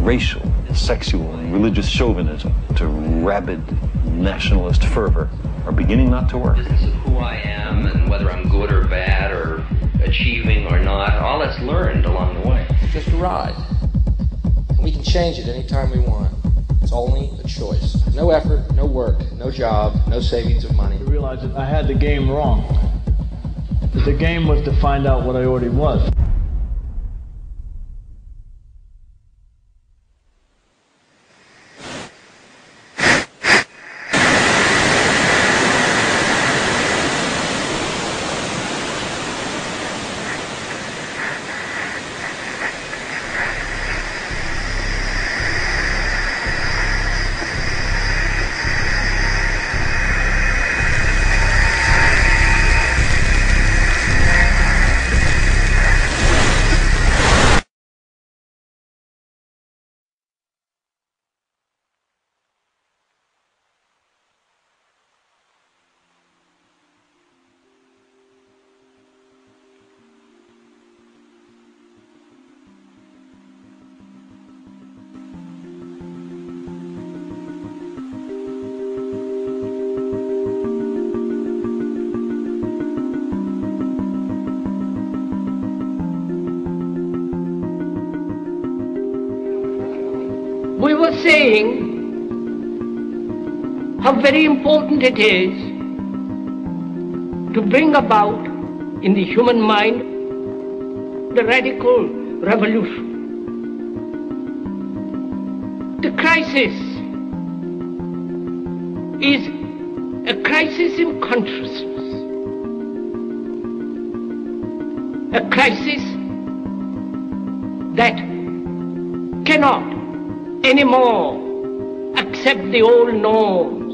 racial, sexual, and religious chauvinism to rabid nationalist fervor are beginning not to work. Business of who I am and whether I'm good or bad or achieving or not, all that's learned along the way. It's just a ride. And we can change it anytime we want. It's only a choice. No effort, no work, no job, no savings of money. I realized that I had the game wrong. That the game was to find out what I already was. We were saying how very important it is to bring about in the human mind the radical revolution. The crisis is a crisis in consciousness, a crisis that cannot anymore accept the old norms,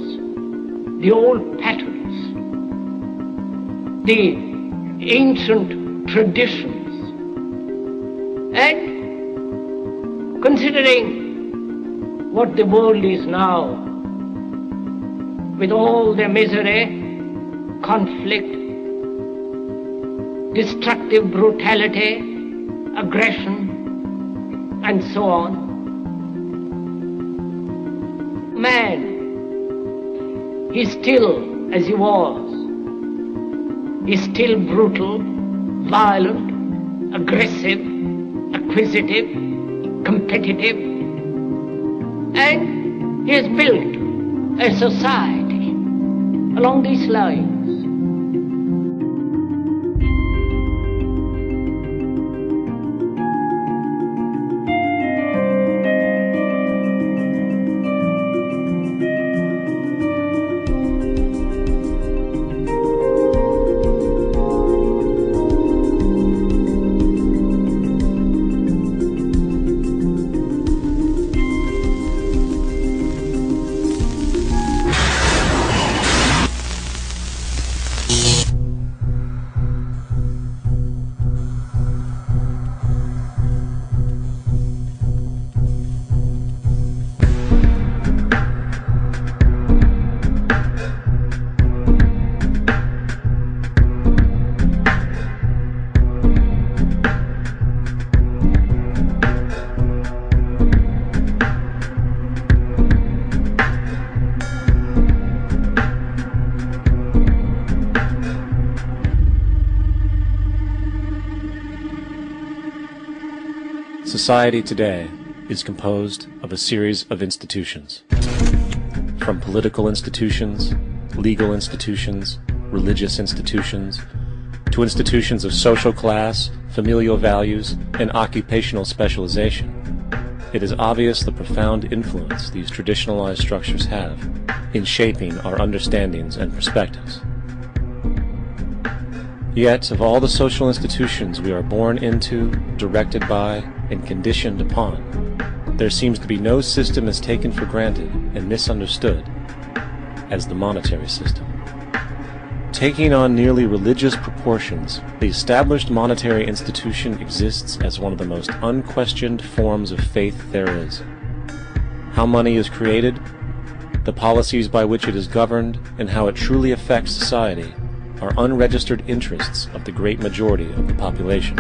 the old patterns, the ancient traditions. And considering what the world is now, with all their misery, conflict, destructive brutality, aggression, and so on, man is still as he was. He's still brutal, violent, aggressive, acquisitive, competitive, and he has built a society along these lines. Society today is composed of a series of institutions. From political institutions, legal institutions, religious institutions, to institutions of social class, familial values, and occupational specialization. It is obvious the profound influence these traditionalized structures have in shaping our understandings and perspectives. Yet, of all the social institutions we are born into, directed by, and conditioned upon, there seems to be no system as taken for granted and misunderstood as the monetary system. Taking on nearly religious proportions, the established monetary institution exists as one of the most unquestioned forms of faith there is. How money is created, the policies by which it is governed, and how it truly affects society are unregistered interests of the great majority of the population.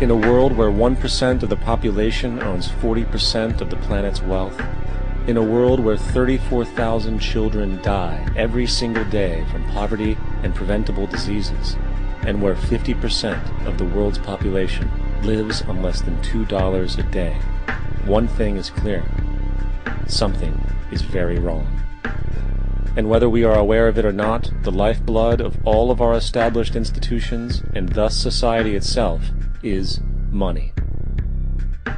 In a world where 1% of the population owns 40% of the planet's wealth, in a world where 34,000 children die every single day from poverty and preventable diseases, and where 50% of the world's population lives on less than $2 a day, one thing is clear: something is very wrong. And whether we are aware of it or not, the lifeblood of all of our established institutions, and thus society itself, is money.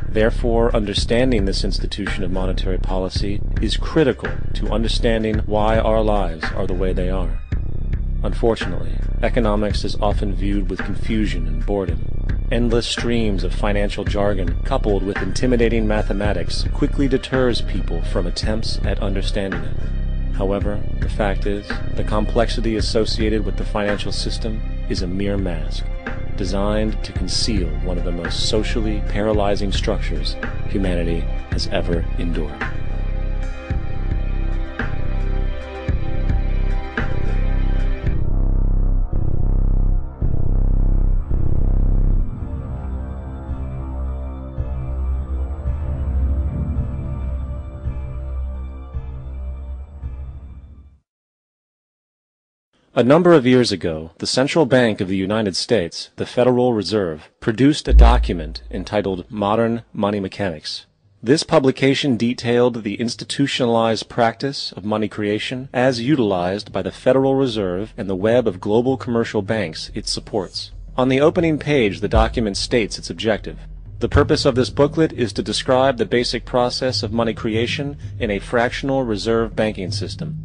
Therefore, understanding this institution of monetary policy is critical to understanding why our lives are the way they are. Unfortunately, economics is often viewed with confusion and boredom. Endless streams of financial jargon coupled with intimidating mathematics quickly deters people from attempts at understanding it. However, the fact is, the complexity associated with the financial system is a mere mask, designed to conceal one of the most socially paralyzing structures humanity has ever endured. A number of years ago, the Central Bank of the United States, the Federal Reserve, produced a document entitled Modern Money Mechanics. This publication detailed the institutionalized practice of money creation as utilized by the Federal Reserve and the web of global commercial banks it supports. On the opening page, the document states its objective. The purpose of this booklet is to describe the basic process of money creation in a fractional reserve banking system.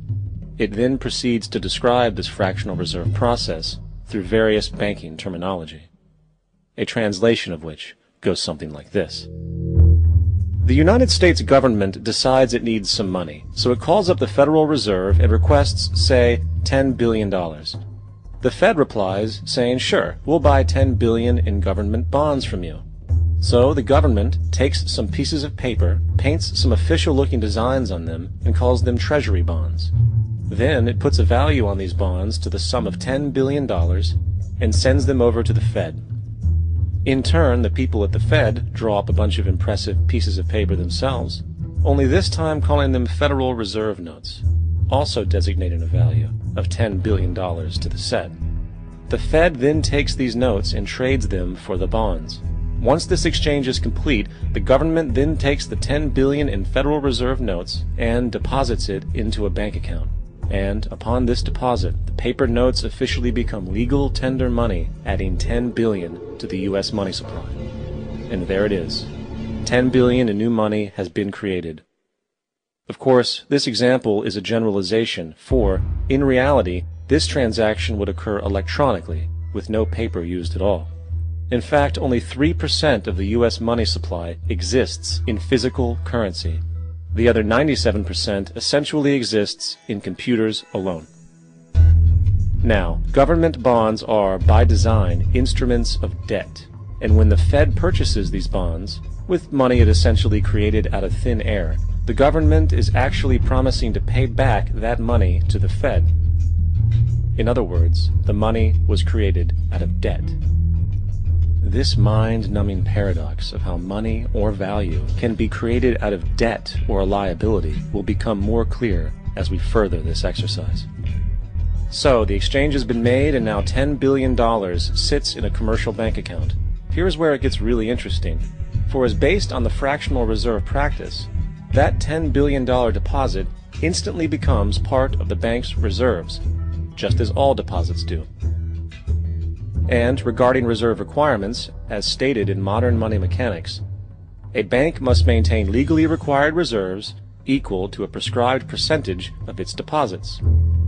It then proceeds to describe this fractional reserve process through various banking terminology, a translation of which goes something like this. The United States government decides it needs some money, so it calls up the Federal Reserve and requests, say, $10 billion. The Fed replies, saying, sure, we'll buy $10 billion in government bonds from you. So the government takes some pieces of paper, paints some official-looking designs on them, and calls them treasury bonds. Then it puts a value on these bonds to the sum of $10 billion and sends them over to the Fed. In turn, the people at the Fed draw up a bunch of impressive pieces of paper themselves, only this time calling them Federal Reserve notes, also designating a value of $10 billion to the Fed. The Fed then takes these notes and trades them for the bonds. Once this exchange is complete, the government then takes the $10 billion in Federal Reserve notes and deposits it into a bank account. And upon this deposit, the paper notes officially become legal tender money, adding $10 billion to the U.S. money supply. And there it is. $10 billion in new money has been created. Of course, this example is a generalization, for, in reality, this transaction would occur electronically, with no paper used at all. In fact, only 3% of the U.S. money supply exists in physical currency. The other 97% essentially exists in computers alone. Now, government bonds are, by design, instruments of debt, and when the Fed purchases these bonds, with money it essentially created out of thin air, the government is actually promising to pay back that money to the Fed. In other words, the money was created out of debt. This mind-numbing paradox of how money or value can be created out of debt or a liability will become more clear as we further this exercise. So, the exchange has been made and now $10 billion sits in a commercial bank account. Here's where it gets really interesting. For as based on the fractional reserve practice, that $10 billion deposit instantly becomes part of the bank's reserves, just as all deposits do. And regarding reserve requirements, as stated in modern money mechanics, a bank must maintain legally required reserves equal to a prescribed percentage of its deposits.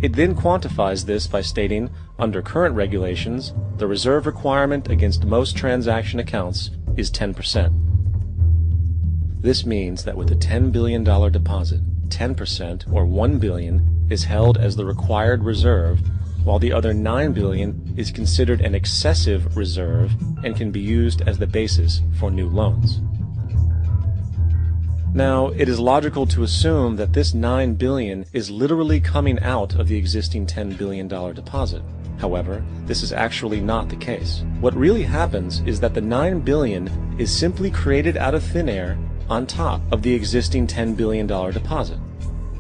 It then quantifies this by stating, under current regulations, the reserve requirement against most transaction accounts is 10%. This means that with a $10 billion deposit, 10% or $1 billion is held as the required reserve, while the other $9 billion is considered an excessive reserve and can be used as the basis for new loans. Now, it is logical to assume that this $9 billion is literally coming out of the existing $10 billion deposit. However, this is actually not the case. What really happens is that the $9 billion is simply created out of thin air on top of the existing $10 billion deposit.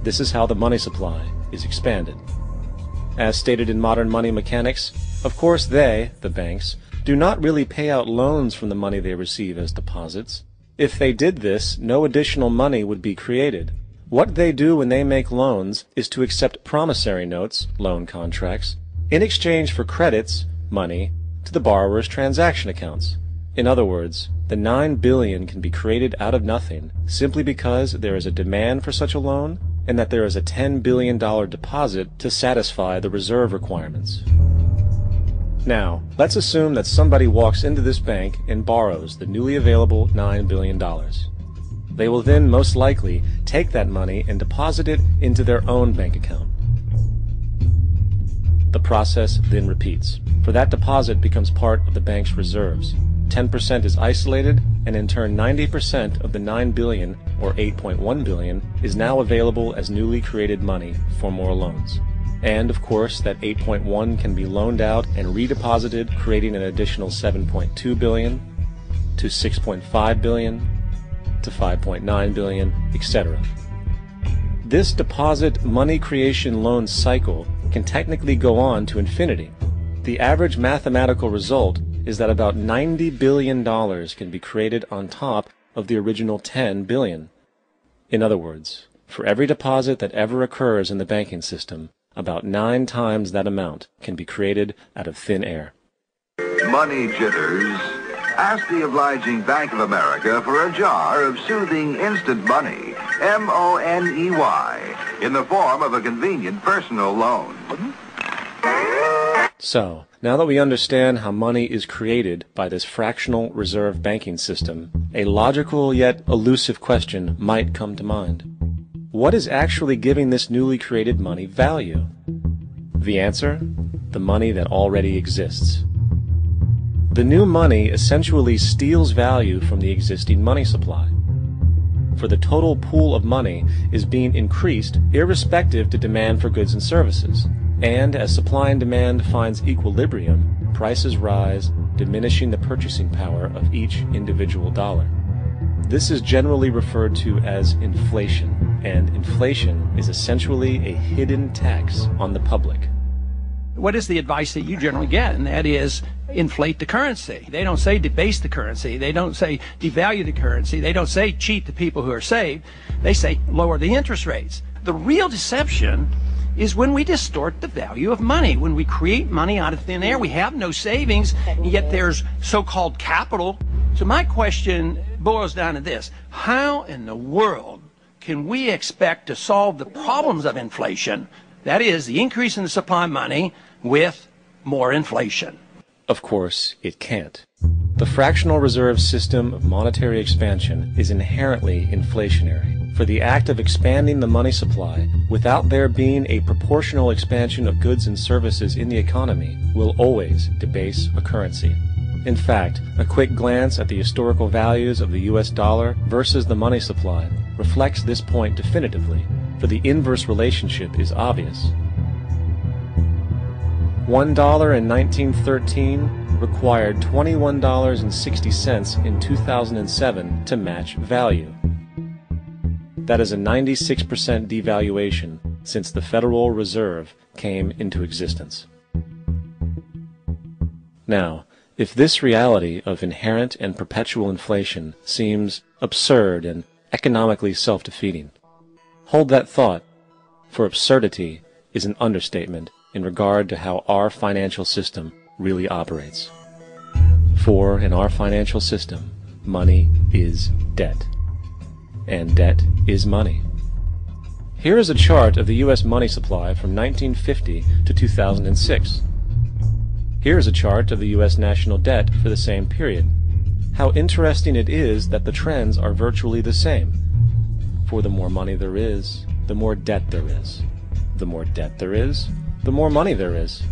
This is how the money supply is expanded. As stated in modern money mechanics, of course they, the banks, do not really pay out loans from the money they receive as deposits. If they did this, no additional money would be created. What they do when they make loans is to accept promissory notes, loan contracts, in exchange for credits, money, to the borrower's transaction accounts. In other words, the $9 billion can be created out of nothing simply because there is a demand for such a loan and that there is a $10 billion deposit to satisfy the reserve requirements. Now, let's assume that somebody walks into this bank and borrows the newly available $9 billion. They will then most likely take that money and deposit it into their own bank account. The process then repeats, for that deposit becomes part of the bank's reserves. 10% is isolated, and in turn 90% of the $9 billion, or $8.1 billion, is now available as newly created money for more loans. And, of course, that 8.1 can be loaned out and redeposited, creating an additional 7.2 billion, to 6.5 billion, to 5.9 billion, etc. This deposit money creation loan cycle can technically go on to infinity. The average mathematical result is that about $90 billion can be created on top of the original $10 billion. In other words, for every deposit that ever occurs in the banking system, about 9 times that amount can be created out of thin air. Money jitters. Ask the obliging Bank of America for a jar of soothing instant money, M-O-N-E-Y, in the form of a convenient personal loan. So, now that we understand how money is created by this fractional reserve banking system, a logical yet elusive question might come to mind. What is actually giving this newly created money value? The answer? The money that already exists. The new money essentially steals value from the existing money supply. For the total pool of money is being increased irrespective to demand for goods and services. And as supply and demand finds equilibrium, prices rise, diminishing the purchasing power of each individual dollar. This is generally referred to as inflation, and inflation is essentially a hidden tax on the public. What is the advice that you generally get? And that is inflate the currency. They don't say debase the currency. They don't say devalue the currency. They don't say cheat the people who are saved. They say lower the interest rates. The real deception is when we distort the value of money. When we create money out of thin air, we have no savings, and yet there's so-called capital. So my question boils down to this. How in the world can we expect to solve the problems of inflation, that is, the increase in the supply of money, with more inflation? Of course, it can't. The fractional reserve system of monetary expansion is inherently inflationary. For the act of expanding the money supply, without there being a proportional expansion of goods and services in the economy, will always debase a currency. In fact, a quick glance at the historical values of the US dollar versus the money supply reflects this point definitively, for the inverse relationship is obvious. $1 in 1913 required $21.60 in 2007 to match value. That is a 96% devaluation since the Federal Reserve came into existence. Now, if this reality of inherent and perpetual inflation seems absurd and economically self-defeating, hold that thought, for absurdity is an understatement in regard to how our financial system really operates. For in our financial system, money is debt. And debt is money. Here is a chart of the U.S. money supply from 1950 to 2006. Here is a chart of the U.S. national debt for the same period. How interesting it is that the trends are virtually the same. For the more money there is, the more debt there is. The more debt there is, the more money there is.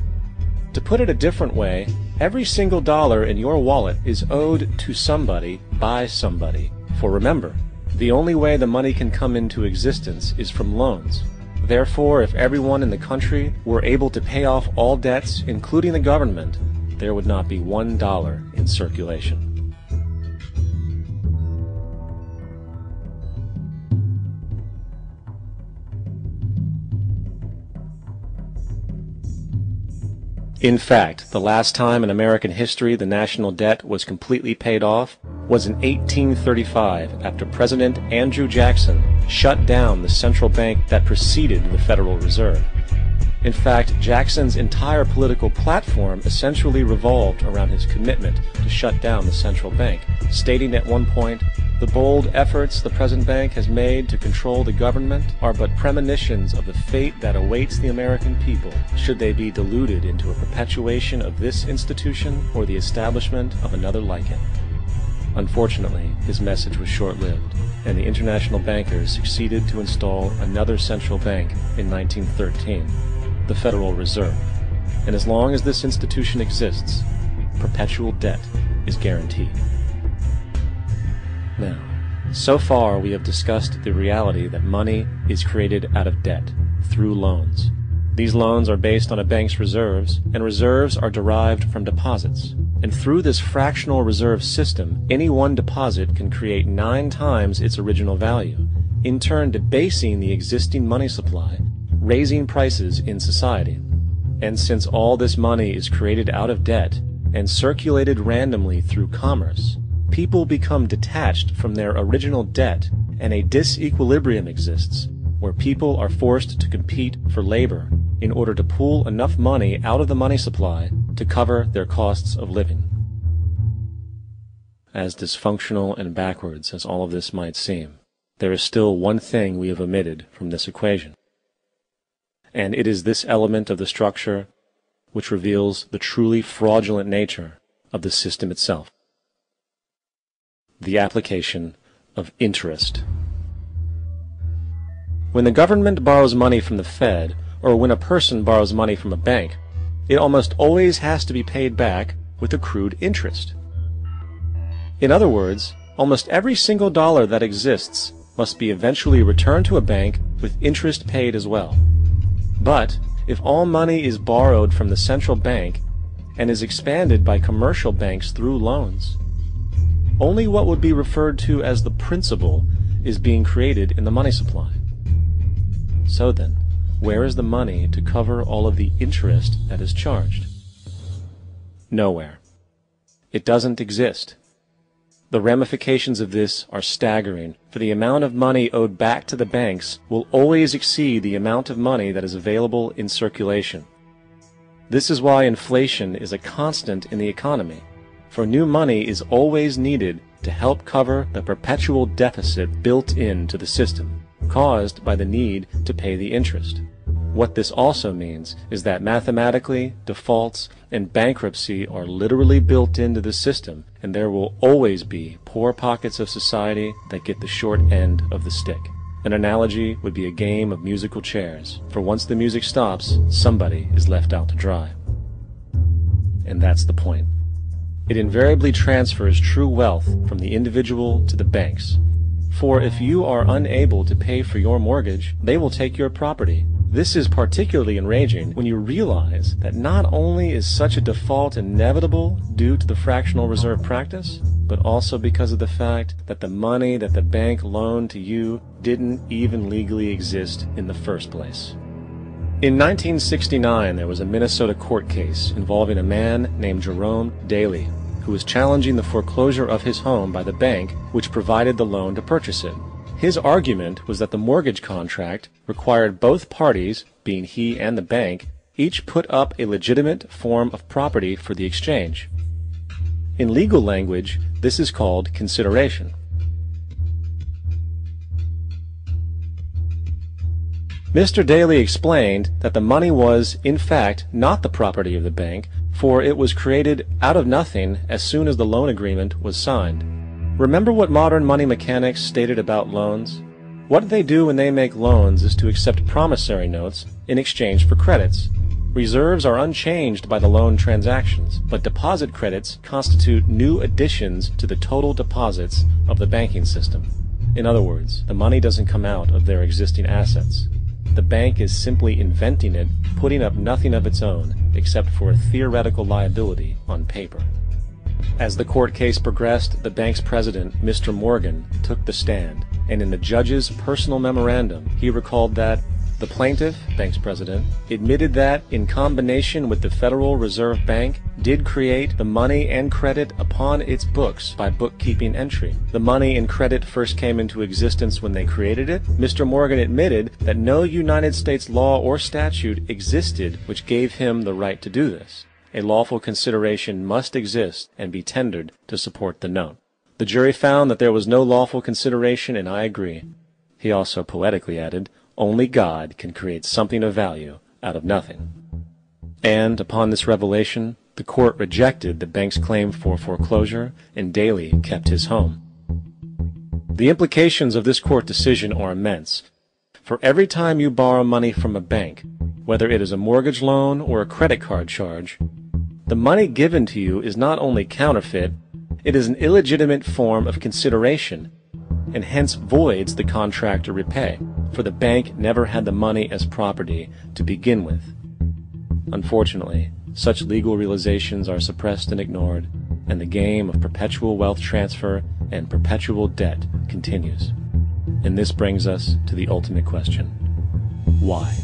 To put it a different way, every single dollar in your wallet is owed to somebody by somebody. For remember, the only way the money can come into existence is from loans. Therefore, if everyone in the country were able to pay off all debts, including the government, there would not be $1 in circulation. In fact, the last time in American history the national debt was completely paid off was in 1835, after President Andrew Jackson shut down the central bank that preceded the Federal Reserve. In fact, Jackson's entire political platform essentially revolved around his commitment to shut down the central bank, stating at one point, "The bold efforts the present bank has made to control the government are but premonitions of the fate that awaits the American people, should they be deluded into a perpetuation of this institution or the establishment of another like it." Unfortunately, his message was short-lived, and the international bankers succeeded to install another central bank in 1913, the Federal Reserve. And as long as this institution exists, perpetual debt is guaranteed. Now, so far we have discussed the reality that money is created out of debt, through loans. These loans are based on a bank's reserves, and reserves are derived from deposits. And through this fractional reserve system, any one deposit can create 9 times its original value, in turn debasing the existing money supply, raising prices in society. And since all this money is created out of debt and circulated randomly through commerce, people become detached from their original debt, and a disequilibrium exists, where people are forced to compete for labor in order to pool enough money out of the money supply to cover their costs of living. As dysfunctional and backwards as all of this might seem, there is still one thing we have omitted from this equation. And it is this element of the structure which reveals the truly fraudulent nature of the system itself: the application of interest. When the government borrows money from the Fed, or when a person borrows money from a bank, it almost always has to be paid back with accrued interest. In other words, almost every single dollar that exists must be eventually returned to a bank with interest paid as well. But if all money is borrowed from the central bank and is expanded by commercial banks through loans, only what would be referred to as the principal is being created in the money supply. So then, where is the money to cover all of the interest that is charged? Nowhere. It doesn't exist. The ramifications of this are staggering, for the amount of money owed back to the banks will always exceed the amount of money that is available in circulation. This is why inflation is a constant in the economy, for new money is always needed to help cover the perpetual deficit built into the system, caused by the need to pay the interest. What this also means is that mathematically, defaults and bankruptcy are literally built into the system, and there will always be poor pockets of society that get the short end of the stick. An analogy would be a game of musical chairs, for once the music stops, somebody is left out to dry. And that's the point. It invariably transfers true wealth from the individual to the banks. For if you are unable to pay for your mortgage, they will take your property. This is particularly enraging when you realize that not only is such a default inevitable due to the fractional reserve practice, but also because of the fact that the money that the bank loaned to you didn't even legally exist in the first place. In 1969, there was a Minnesota court case involving a man named Jerome Daly, who was challenging the foreclosure of his home by the bank which provided the loan to purchase it. His argument was that the mortgage contract required both parties, being he and the bank, each put up a legitimate form of property for the exchange. In legal language, this is called consideration. Mr. Daly explained that the money was, in fact, not the property of the bank, for it was created out of nothing as soon as the loan agreement was signed. Remember what modern money mechanics stated about loans? What they do when they make loans is to accept promissory notes in exchange for credits. Reserves are unchanged by the loan transactions, but deposit credits constitute new additions to the total deposits of the banking system. In other words, the money doesn't come out of their existing assets. the bank is simply inventing it, putting up nothing of its own except for a theoretical liability on paper. As the court case progressed, the bank's president, Mr. Morgan, took the stand, and in the judge's personal memorandum, he recalled that the plaintiff, bank's president, admitted that, in combination with the Federal Reserve Bank, did create the money and credit upon its books by bookkeeping entry. The money and credit first came into existence when they created it. Mr. Morgan admitted that no United States law or statute existed which gave him the right to do this. A lawful consideration must exist and be tendered to support the note. The jury found that there was no lawful consideration, and I agree. He also poetically added, only God can create something of value out of nothing. And upon this revelation, the court rejected the bank's claim for foreclosure, and Daly kept his home. The implications of this court decision are immense. For every time you borrow money from a bank, whether it is a mortgage loan or a credit card charge, the money given to you is not only counterfeit, it is an illegitimate form of consideration, and hence voids the contract to repay, for the bank never had the money as property to begin with. Unfortunately, such legal realizations are suppressed and ignored, and the game of perpetual wealth transfer and perpetual debt continues. And this brings us to the ultimate question: why?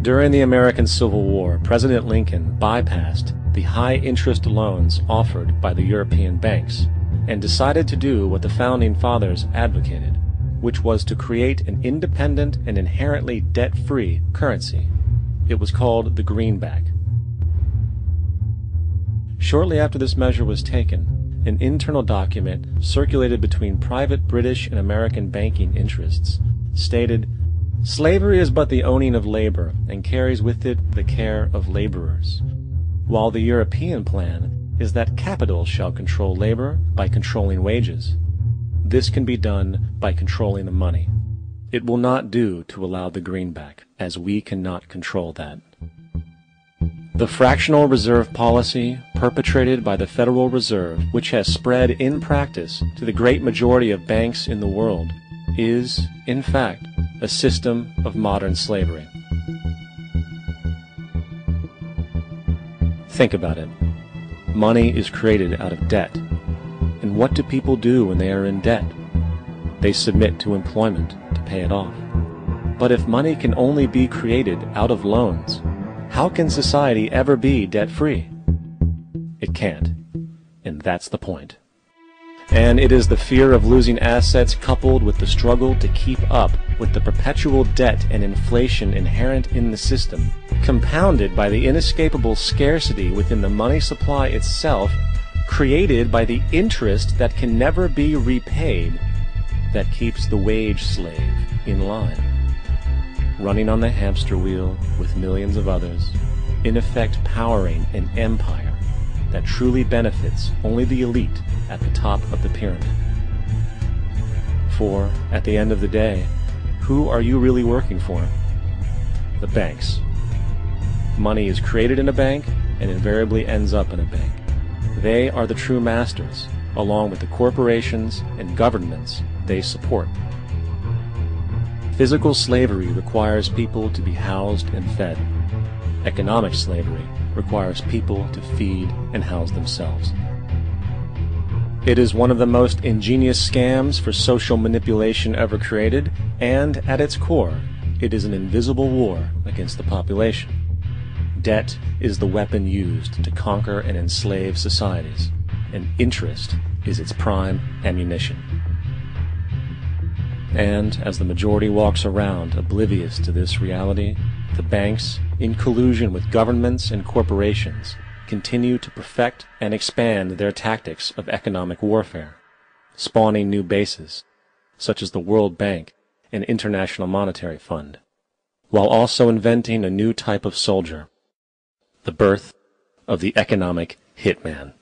During the American Civil War, President Lincoln bypassed the high-interest loans offered by the European banks and decided to do what the Founding Fathers advocated, which was to create an independent and inherently debt-free currency. It was called the greenback. Shortly after this measure was taken, an internal document circulated between private British and American banking interests stated, "Slavery is but the owning of labor, and carries with it the care of laborers, while the European plan is that capital shall control labor by controlling wages. This can be done by controlling the money. It will not do to allow the greenback, as we cannot control that." The fractional reserve policy perpetrated by the Federal Reserve, which has spread in practice to the great majority of banks in the world, is, in fact, a system of modern slavery. Think about it. Money is created out of debt. And what do people do when they are in debt? They submit to employment to pay it off. But if money can only be created out of loans, how can society ever be debt-free? It can't. And that's the point. And it is the fear of losing assets coupled with the struggle to keep up with the perpetual debt and inflation inherent in the system, compounded by the inescapable scarcity within the money supply itself, created by the interest that can never be repaid, that keeps the wage slave in line, running on the hamster wheel with millions of others, in effect powering an empire that truly benefits only the elite at the top of the pyramid. For, at the end of the day, who are you really working for? The banks. Money is created in a bank and invariably ends up in a bank. They are the true masters, along with the corporations and governments they support. Physical slavery requires people to be housed and fed. Economic slavery requires people to feed and house themselves. It is one of the most ingenious scams for social manipulation ever created, and at its core, it is an invisible war against the population. Debt is the weapon used to conquer and enslave societies, and interest is its prime ammunition. And as the majority walks around oblivious to this reality, the banks, in collusion with governments and corporations, continue to perfect and expand their tactics of economic warfare, spawning new bases, such as the World Bank and International Monetary Fund, while also inventing a new type of soldier, the birth of the economic hitman.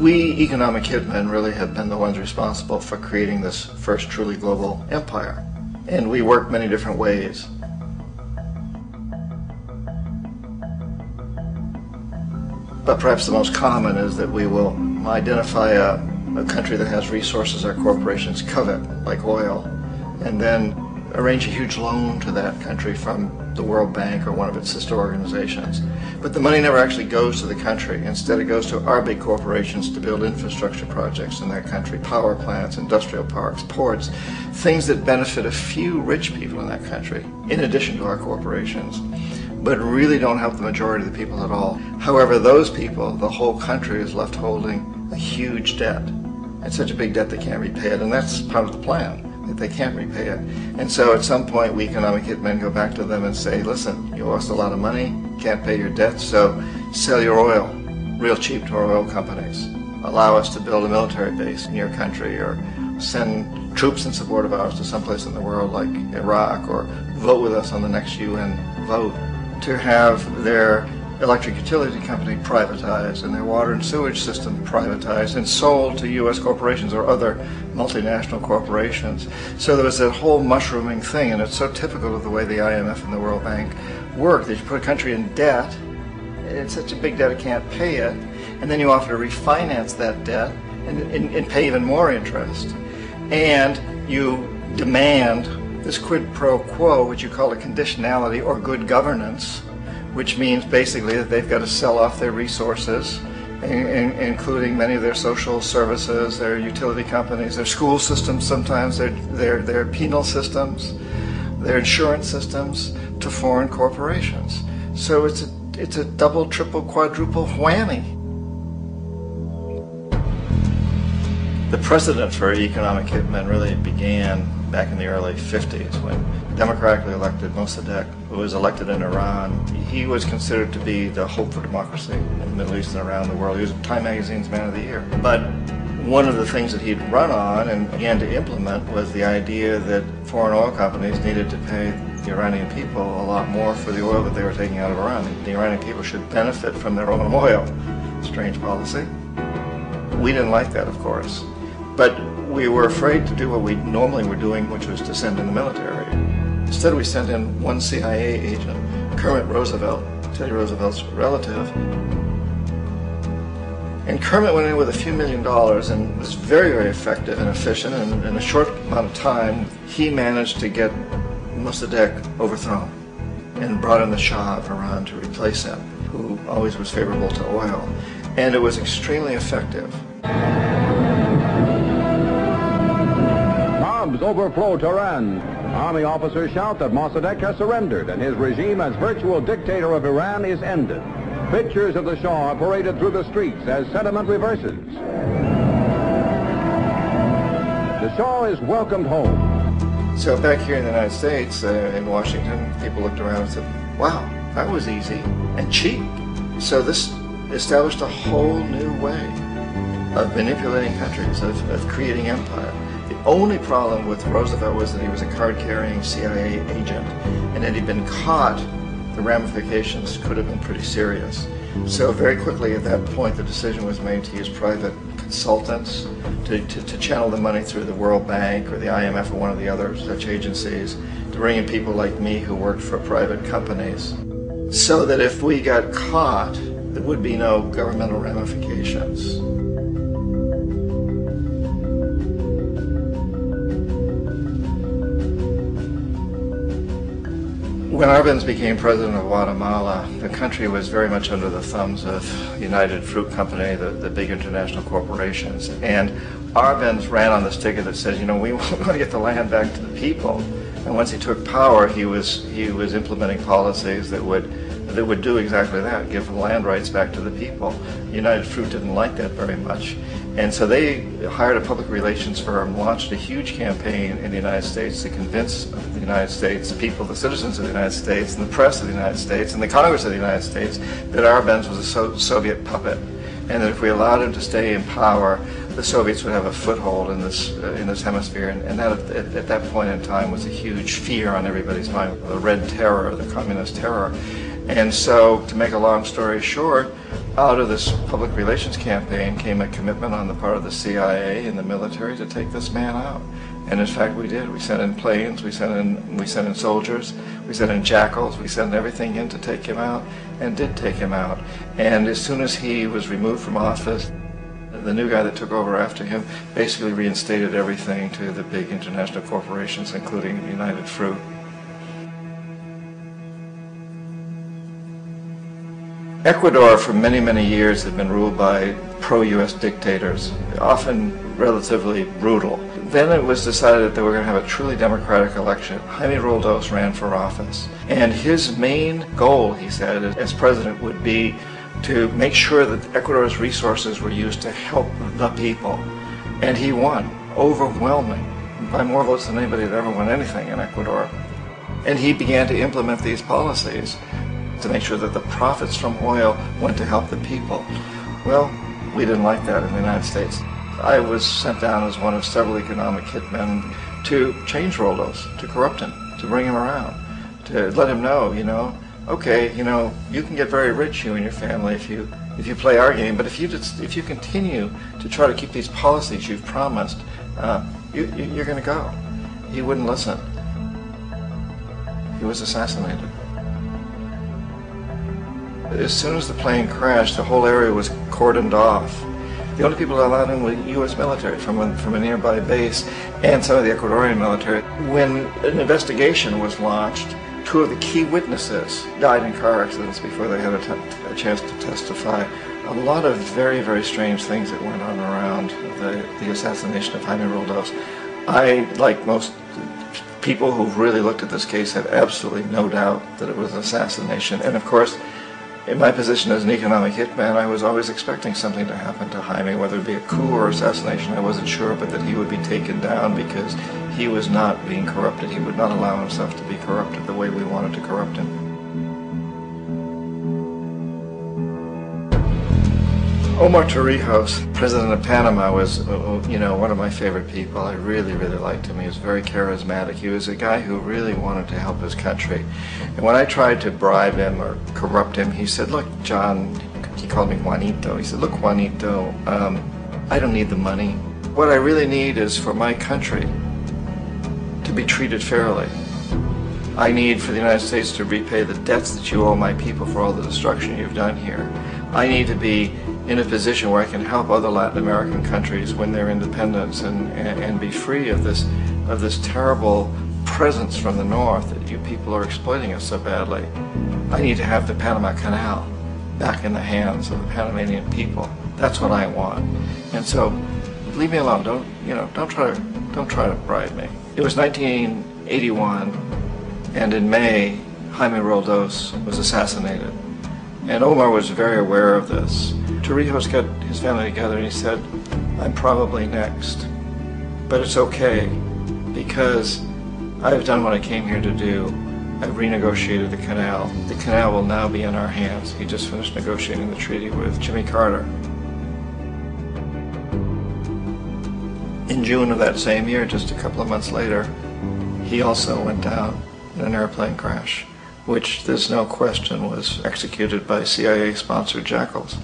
We economic hitmen really have been the ones responsible for creating this first truly global empire. And we work many different ways. But perhaps the most common is that we will identify a country that has resources our corporations covet, like oil, and then arrange a huge loan to that country from the World Bank or one of its sister organizations. But the money never actually goes to the country. Instead, it goes to our big corporations to build infrastructure projects in that country, power plants, industrial parks, ports, things that benefit a few rich people in that country, in addition to our corporations, but really don't help the majority of the people at all. However, those people, the whole country is left holding a huge debt. It's such a big debt they can't repay it, and that's part of the plan, that they can't repay it. And so at some point, we economic hitmen go back to them and say, listen, you owe us a lot of money, can't pay your debt, so sell your oil real cheap to our oil companies. Allow us to build a military base in your country, or send troops in support of ours to someplace in the world like Iraq, or vote with us on the next UN vote, to have their electric utility company privatized and their water and sewage system privatized and sold to U.S. corporations or other multinational corporations. So there was that whole mushrooming thing, and it's so typical of the way the IMF and the World Bank work, that you put a country in debt, it's such a big debt it can't pay it, and then you offer to refinance that debt and pay even more interest. And you demand this quid pro quo, which you call a conditionality or good governance, which means basically that they've got to sell off their resources, including many of their social services, their utility companies, their school systems sometimes, their penal systems, their insurance systems, to foreign corporations. So it's a double, triple, quadruple whammy. The precedent for economic hitmen really began back in the early 50s when democratically elected Mossadegh, who was elected in Iran, he was considered to be the hope for democracy in the Middle East and around the world. He was Time Magazine's Man of the Year. But one of the things that he'd run on and began to implement was the idea that foreign oil companies needed to pay the Iranian people a lot more for the oil that they were taking out of Iran. The Iranian people should benefit from their own oil. Strange policy. We didn't like that, of course. But we were afraid to do what we normally were doing, which was to send in the military. Instead, we sent in one CIA agent, Kermit Roosevelt, Teddy Roosevelt's relative. And Kermit went in with a few $1 million and was very, very effective and efficient. And in a short amount of time, he managed to get Mossadegh overthrown and brought in the Shah of Iran to replace him, who always was favorable to oil. And it was extremely effective. Bombs overflow Tehran. Army officers shout that Mossadegh has surrendered and his regime as virtual dictator of Iran is ended. Pictures of the Shah are paraded through the streets as sentiment reverses. The Shah is welcomed home. So back here in the United States, in Washington, people looked around and said, wow, that was easy and cheap. So this established a whole new way of manipulating countries, of creating empire. The only problem with Roosevelt was that he was a card-carrying CIA agent, and had he been caught, the ramifications could have been pretty serious. So very quickly at that point, the decision was made to use private consultants to channel the money through the World Bank or the IMF or one of the other such agencies, to bring in people like me who worked for private companies, so that if we got caught, there would be no governmental ramifications. When Arbenz became president of Guatemala, the country was very much under the thumbs of United Fruit Company, the big international corporations. And Arbenz ran on this ticket that says, you know, we want to get the land back to the people. And once he took power, he was implementing policies that would do exactly that, give land rights back to the people. United Fruit didn't like that very much. And so they hired a public relations firm, launched a huge campaign in the United States to convince the United States people, the citizens of the United States, and the press of the United States, and the Congress of the United States, that Arbenz was a Soviet puppet, and that if we allowed him to stay in power, the Soviets would have a foothold in this hemisphere. And that at that point in time was a huge fear on everybody's mind, the Red Terror, the communist terror. And so, to make a long story short, out of this public relations campaign came a commitment on the part of the CIA and the military to take this man out. And in fact, we did. We sent in planes, we sent in soldiers, we sent in jackals, we sent everything in to take him out. and did take him out. And as soon as he was removed from office, the new guy that took over after him basically reinstated everything to the big international corporations, including United Fruit. Ecuador for many, many years had been ruled by pro-U.S. dictators, often relatively brutal. Then it was decided that they were going to have a truly democratic election. Jaime Roldos ran for office, and his main goal, he said, as president would be to make sure that Ecuador's resources were used to help the people. And he won, overwhelming, by more votes than anybody had ever won anything in Ecuador. And he began to implement these policies to make sure that the profits from oil went to help the people. Well, we didn't like that in the United States. I was sent down as one of several economic hitmen to change Roldos, to corrupt him, to bring him around, to let him know, okay, you can get very rich, you and your family, if you play our game, but if you continue to try to keep these policies you've promised, you're going to go. He wouldn't listen. He was assassinated. As soon as the plane crashed, the whole area was cordoned off. The only people allowed in were U.S. military from a nearby base and some of the Ecuadorian military. When an investigation was launched, 2 of the key witnesses died in car accidents before they had a chance to testify. A lot of very, very strange things that went on around the assassination of Jaime Roldos. I, like most people who've really looked at this case, have absolutely no doubt that it was an assassination. And of course, in my position as an economic hitman, I was always expecting something to happen to Jaime, whether it be a coup or assassination, I wasn't sure, but that he would be taken down because he was not being corrupted. He would not allow himself to be corrupted the way we wanted to corrupt him. Omar Torrijos, president of Panama, was, one of my favorite people. I really, really liked him. He was very charismatic. He was a guy who really wanted to help his country. And when I tried to bribe him or corrupt him, he said, look, John, he called me Juanito. He said, look, Juanito, I don't need the money. What I really need is for my country to be treated fairly. I need for the United States to repay the debts that you owe my people for all the destruction you've done here. I need to be in a position where I can help other Latin American countries win their independence and be free of this terrible presence from the north that you people are exploiting us so badly. I need to have the Panama Canal back in the hands of the Panamanian people. That's what I want. And so, leave me alone. Don't try to bribe me. It was 1981, and in May, Jaime Roldos was assassinated. And Omar was very aware of this. Torrijos got his family together and he said, I'm probably next, but it's okay because I've done what I came here to do. I've renegotiated the canal. The canal will now be in our hands. He just finished negotiating the treaty with Jimmy Carter. In June of that same year, just a couple of months later, he also went down in an airplane crash, which there's no question was executed by CIA-sponsored jackals.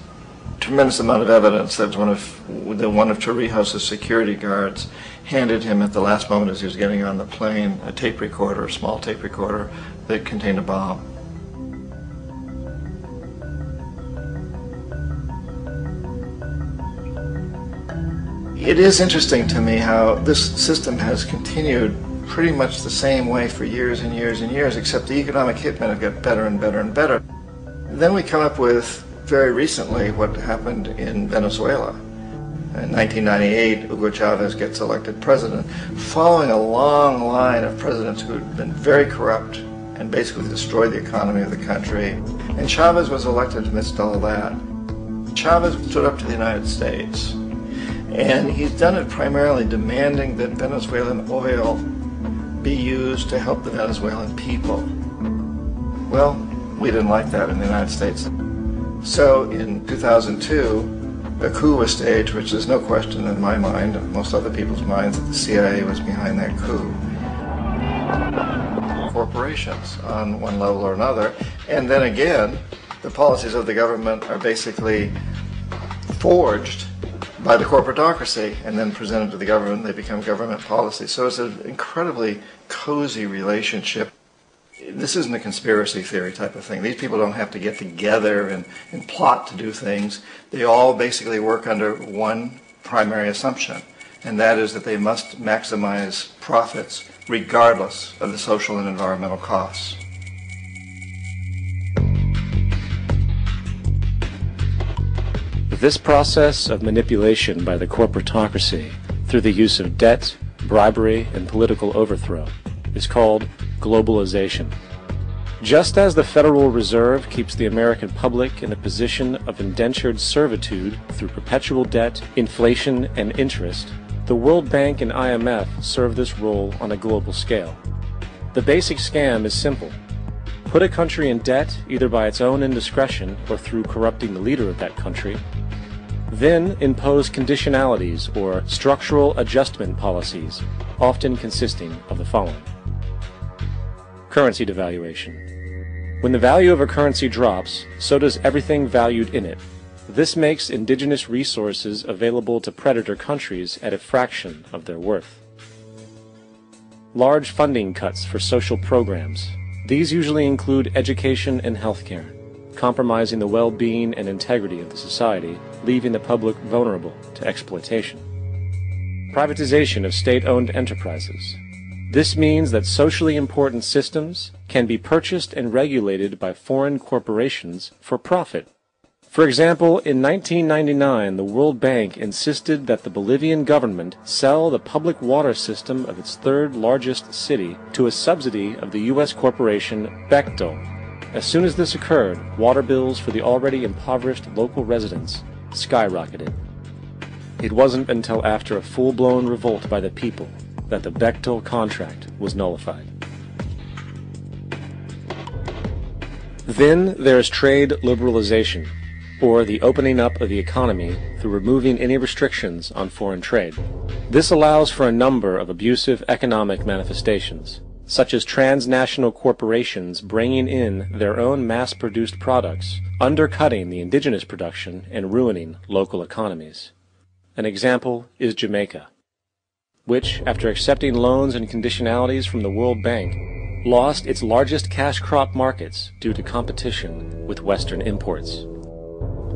Tremendous amount of evidence that one of Torrijos' security guards handed him at the last moment as he was getting on the plane a tape recorder, a small tape recorder that contained a bomb. It is interesting to me how this system has continued pretty much the same way for years and years and years, except the economic hitmen have got better and better and better. Then we come up with, very recently, what happened in Venezuela. In 1998, Hugo Chavez gets elected president, following a long line of presidents who had been very corrupt and basically destroyed the economy of the country. And Chavez was elected amidst all that. Chavez stood up to the United States, and he's done it primarily demanding that Venezuelan oil be used to help the Venezuelan people. Well, we didn't like that in the United States. So in 2002, a coup was staged, which there's no question in my mind, and most other people's minds, that the CIA was behind that coup. Corporations on one level or another, and then again, the policies of the government are basically forged by the corporatocracy and then presented to the government. They become government policies. So it's an incredibly cozy relationship. This isn't a conspiracy theory type of thing. These people don't have to get together and plot to do things. They all basically work under one primary assumption, and that is that they must maximize profits regardless of the social and environmental costs. This process of manipulation by the corporatocracy through the use of debt, bribery, and political overthrow is called globalization. Just as the Federal Reserve keeps the American public in a position of indentured servitude through perpetual debt, inflation, and interest, the World Bank and IMF serve this role on a global scale. The basic scam is simple. Put a country in debt either by its own indiscretion or through corrupting the leader of that country, then impose conditionalities or structural adjustment policies, often consisting of the following. Currency devaluation. When the value of a currency drops, so does everything valued in it. This makes indigenous resources available to predator countries at a fraction of their worth. Large funding cuts for social programs. These usually include education and healthcare, compromising the well-being and integrity of the society, leaving the public vulnerable to exploitation. Privatization of state-owned enterprises. This means that socially important systems can be purchased and regulated by foreign corporations for profit. For example, in 1999, the World Bank insisted that the Bolivian government sell the public water system of its third largest city to a subsidy of the U.S. corporation Bechtel. As soon as this occurred, water bills for the already impoverished local residents skyrocketed. It wasn't until after a full-blown revolt by the people that the Bechtel contract was nullified. Then there is trade liberalization, or the opening up of the economy through removing any restrictions on foreign trade. This allows for a number of abusive economic manifestations, such as transnational corporations bringing in their own mass-produced products, undercutting the indigenous production and ruining local economies. An example is Jamaica, which, after accepting loans and conditionalities from the World Bank, lost its largest cash crop markets due to competition with Western imports.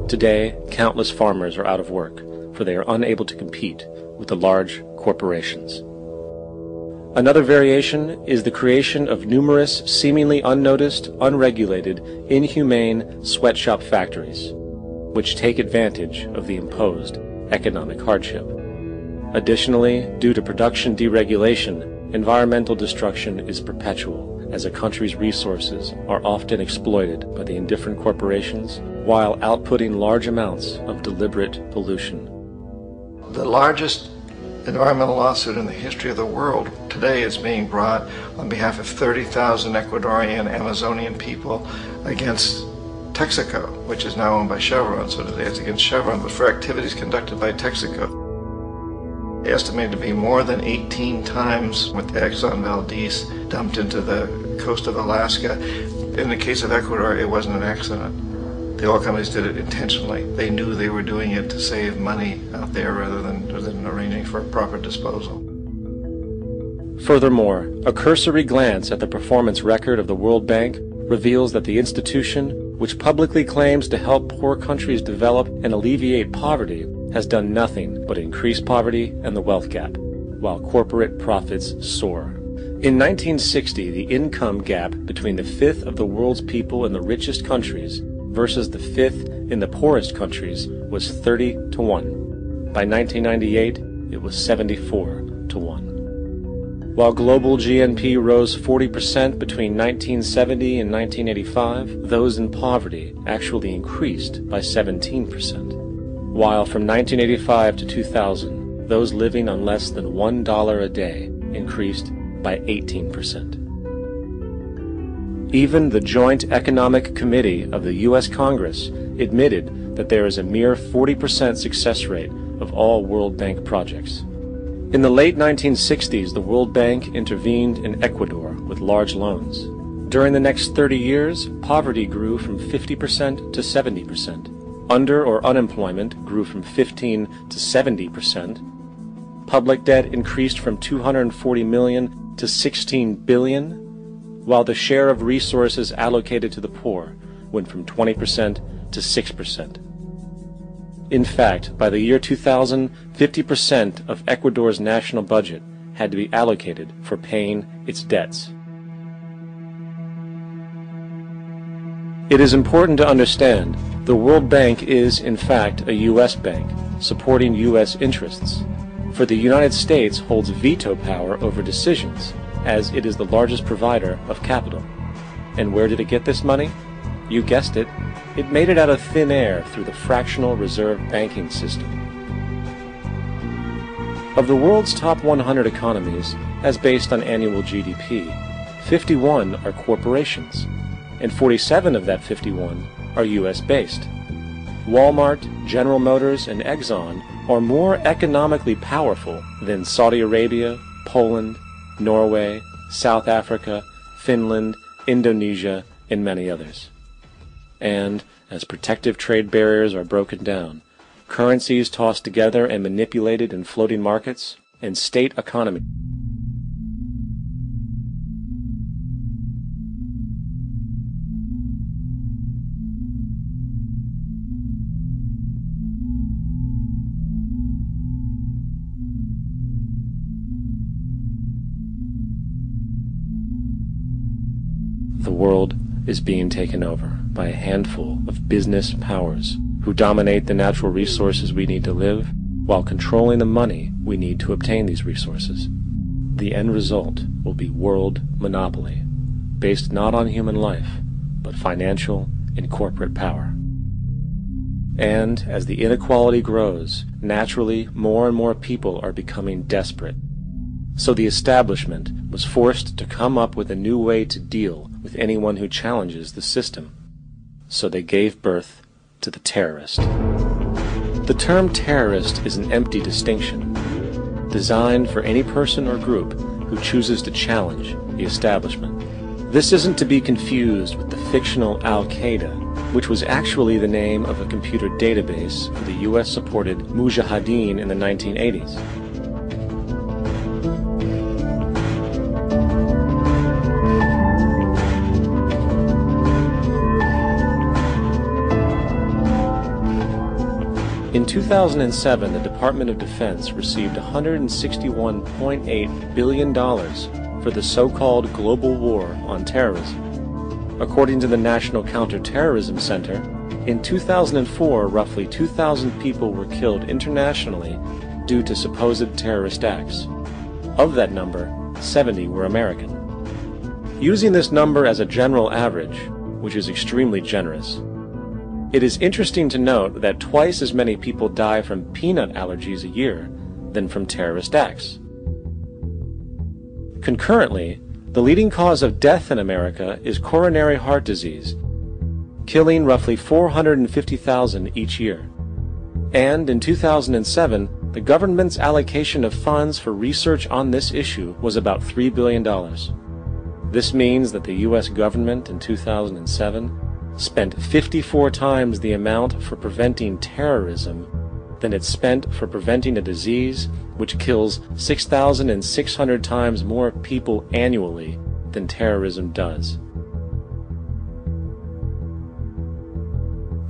Today, countless farmers are out of work, for they are unable to compete with the large corporations. Another variation is the creation of numerous seemingly unnoticed, unregulated, inhumane sweatshop factories, which take advantage of the imposed economic hardship. Additionally, due to production deregulation, environmental destruction is perpetual, as a country's resources are often exploited by the indifferent corporations while outputting large amounts of deliberate pollution. The largest environmental lawsuit in the history of the world today is being brought on behalf of 30,000 Ecuadorian Amazonian people against Texaco, which is now owned by Chevron, so today it's against Chevron, but for activities conducted by Texaco. Estimated to be more than 18 times what the Exxon Valdez dumped into the coast of Alaska. In the case of Ecuador, it wasn't an accident. The oil companies did it intentionally. They knew they were doing it to save money out there rather than arranging for proper disposal. Furthermore, a cursory glance at the performance record of the World Bank reveals that the institution, which publicly claims to help poor countries develop and alleviate poverty, has done nothing but increase poverty and the wealth gap, while corporate profits soar. In 1960, the income gap between the fifth of the world's people in the richest countries versus the fifth in the poorest countries was 30 to 1. By 1998, it was 74 to 1. While global GNP rose 40% between 1970 and 1985, those in poverty actually increased by 17%. While from 1985 to 2000, those living on less than $1 a day increased by 18%. Even the Joint Economic Committee of the U.S. Congress admitted that there is a mere 40% success rate of all World Bank projects. In the late 1960s, the World Bank intervened in Ecuador with large loans. During the next 30 years, poverty grew from 50% to 70%. Under or unemployment grew from 15 to 70%. Public debt increased from $240 million to $16 billion. while the share of resources allocated to the poor went from 20% to 6%. In fact, by the year 2000, 50% of Ecuador's national budget had to be allocated for paying its debts. It is important to understand the World Bank is, in fact, a U.S. bank, supporting U.S. interests, for the United States holds veto power over decisions, as it is the largest provider of capital. And where did it get this money? You guessed it, it made it out of thin air through the fractional reserve banking system. Of the world's top 100 economies, as based on annual GDP, 51 are corporations, and 47 of that 51 are U.S.-based. Walmart, General Motors, and Exxon are more economically powerful than Saudi Arabia, Poland, Norway, South Africa, Finland, Indonesia, and many others. And, as protective trade barriers are broken down, currencies tossed together and manipulated in floating markets, and state economy. The world is being taken over by a handful of business powers who dominate the natural resources we need to live while controlling the money we need to obtain these resources. The end result will be world monopoly, based not on human life, but financial and corporate power. And as the inequality grows, naturally more and more people are becoming desperate. So the establishment was forced to come up with a new way to deal with anyone who challenges the system. So they gave birth to the terrorist. The term terrorist is an empty distinction, designed for any person or group who chooses to challenge the establishment. This isn't to be confused with the fictional Al-Qaeda, which was actually the name of a computer database for the US-supported Mujahideen in the 1980s. In 2007, the Department of Defense received $161.8 billion for the so-called global war on terrorism. According to the National Counterterrorism Center, in 2004, roughly 2,000 people were killed internationally due to supposed terrorist acts. Of that number, 70 were American. Using this number as a general average, which is extremely generous, it is interesting to note that twice as many people die from peanut allergies a year than from terrorist acts. Concurrently, the leading cause of death in America is coronary heart disease, killing roughly 450,000 each year. And in 2007, the government's allocation of funds for research on this issue was about $3 billion. This means that the U.S. government in 2007 spent 54 times the amount for preventing terrorism than it spent for preventing a disease which kills 6,600 times more people annually than terrorism does.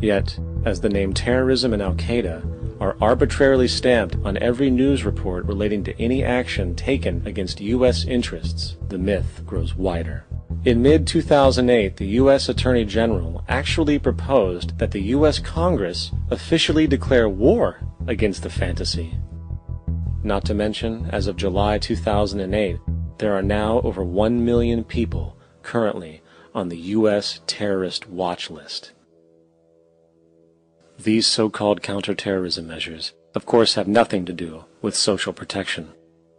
Yet, as the name terrorism and Al-Qaeda are arbitrarily stamped on every news report relating to any action taken against U.S. interests, the myth grows wider. In mid-2008, the U.S. Attorney General actually proposed that the U.S. Congress officially declare war against the fantasy. Not to mention, as of July 2008, there are now over 1 million people currently on the U.S. terrorist watch list. These so-called counterterrorism measures, of course, have nothing to do with social protection,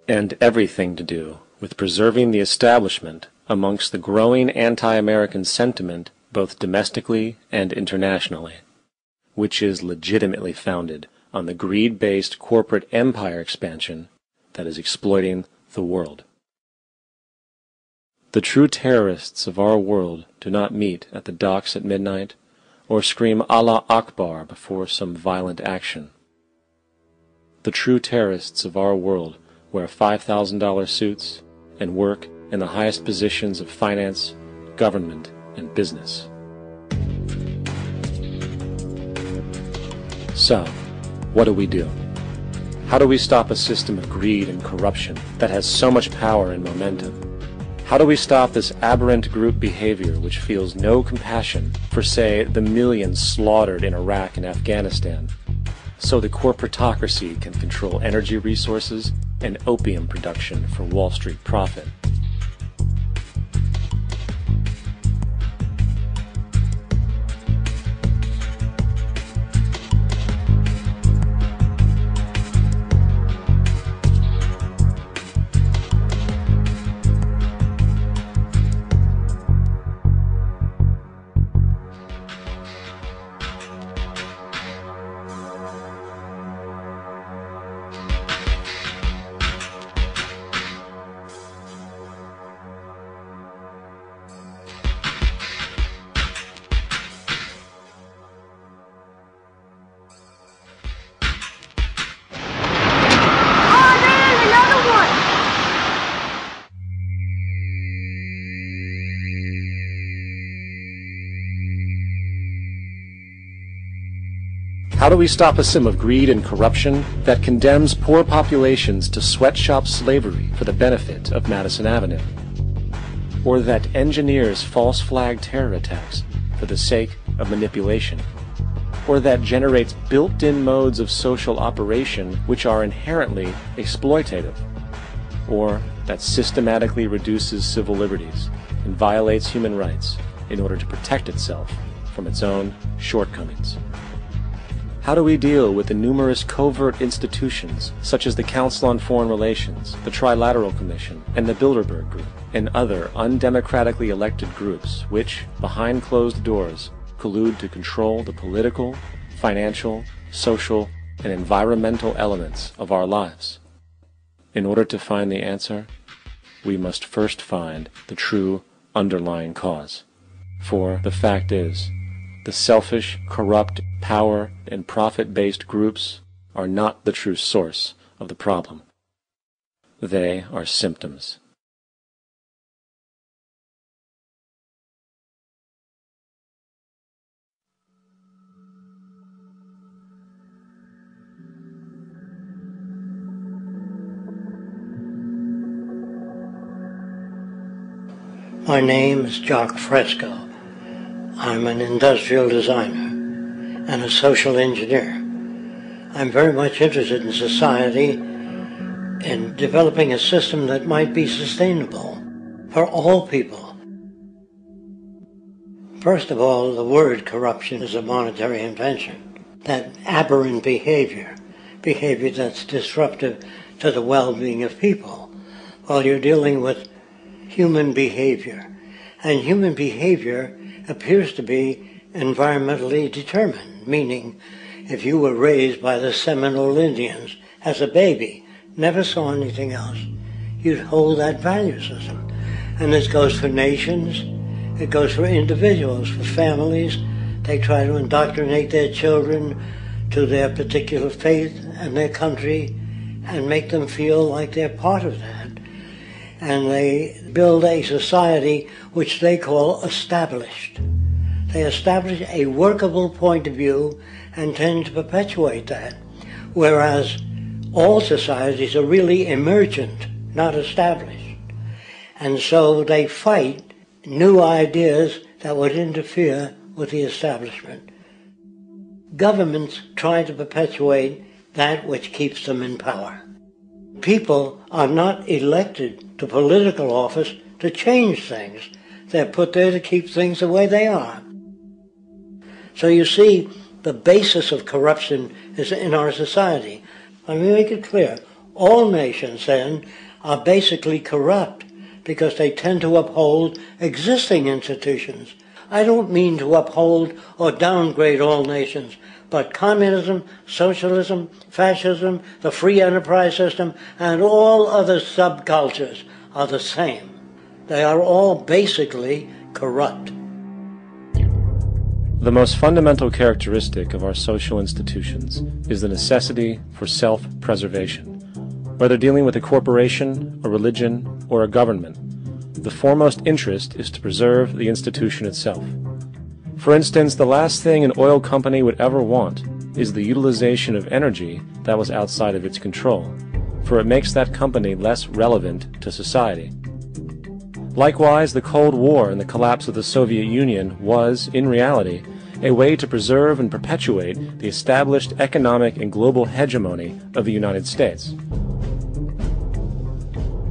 and everything to do with preserving the establishment amongst the growing anti-American sentiment both domestically and internationally, which is legitimately founded on the greed-based corporate empire expansion that is exploiting the world. The true terrorists of our world do not meet at the docks at midnight or scream Allah Akbar before some violent action. The true terrorists of our world wear $5,000 suits and work in the highest positions of finance, government, and business. So, what do we do? How do we stop a system of greed and corruption that has so much power and momentum? How do we stop this aberrant group behavior which feels no compassion for, say, the millions slaughtered in Iraq and Afghanistan, so the corporatocracy can control energy resources and opium production for Wall Street profit? How do we stop a system of greed and corruption that condemns poor populations to sweatshop slavery for the benefit of Madison Avenue? Or that engineers false flag terror attacks for the sake of manipulation? Or that generates built-in modes of social operation which are inherently exploitative? Or that systematically reduces civil liberties and violates human rights in order to protect itself from its own shortcomings? How do we deal with the numerous covert institutions, such as the Council on Foreign Relations, the Trilateral Commission, and the Bilderberg Group, and other undemocratically elected groups which, behind closed doors, collude to control the political, financial, social, and environmental elements of our lives? In order to find the answer, we must first find the true underlying cause. For the fact is, the selfish, corrupt, power, and profit-based groups are not the true source of the problem. They are symptoms. My name is Jock Fresco. I'm an industrial designer and a social engineer. I'm very much interested in society and developing a system that might be sustainable for all people. First of all, the word corruption is a monetary invention. That aberrant behavior that's disruptive to the well-being of people, while you're dealing with human behavior. And human behavior appears to be environmentally determined, meaning if you were raised by the Seminole Indians as a baby, never saw anything else, you'd hold that value system. And this goes for nations, it goes for individuals, for families. They try to indoctrinate their children to their particular faith and their country and make them feel like they're part of that. And they build a society which they call established. They establish a workable point of view and tend to perpetuate that, whereas all societies are really emergent, not established. And so they fight new ideas that would interfere with the establishment. Governments try to perpetuate that which keeps them in power. People are not elected to political office to change things. They're put there to keep things the way they are. So you see, the basis of corruption is in our society. Let me make it clear. All nations, then, are basically corrupt because they tend to uphold existing institutions. I don't mean to uphold or downgrade all nations, but communism, socialism, fascism, the free enterprise system, and all other subcultures are the same. They are all basically corrupt. The most fundamental characteristic of our social institutions is the necessity for self-preservation. Whether dealing with a corporation, a religion, or a government, the foremost interest is to preserve the institution itself. For instance, the last thing an oil company would ever want is the utilization of energy that was outside of its control, for it makes that company less relevant to society. Likewise, the Cold War and the collapse of the Soviet Union was, in reality, a way to preserve and perpetuate the established economic and global hegemony of the United States.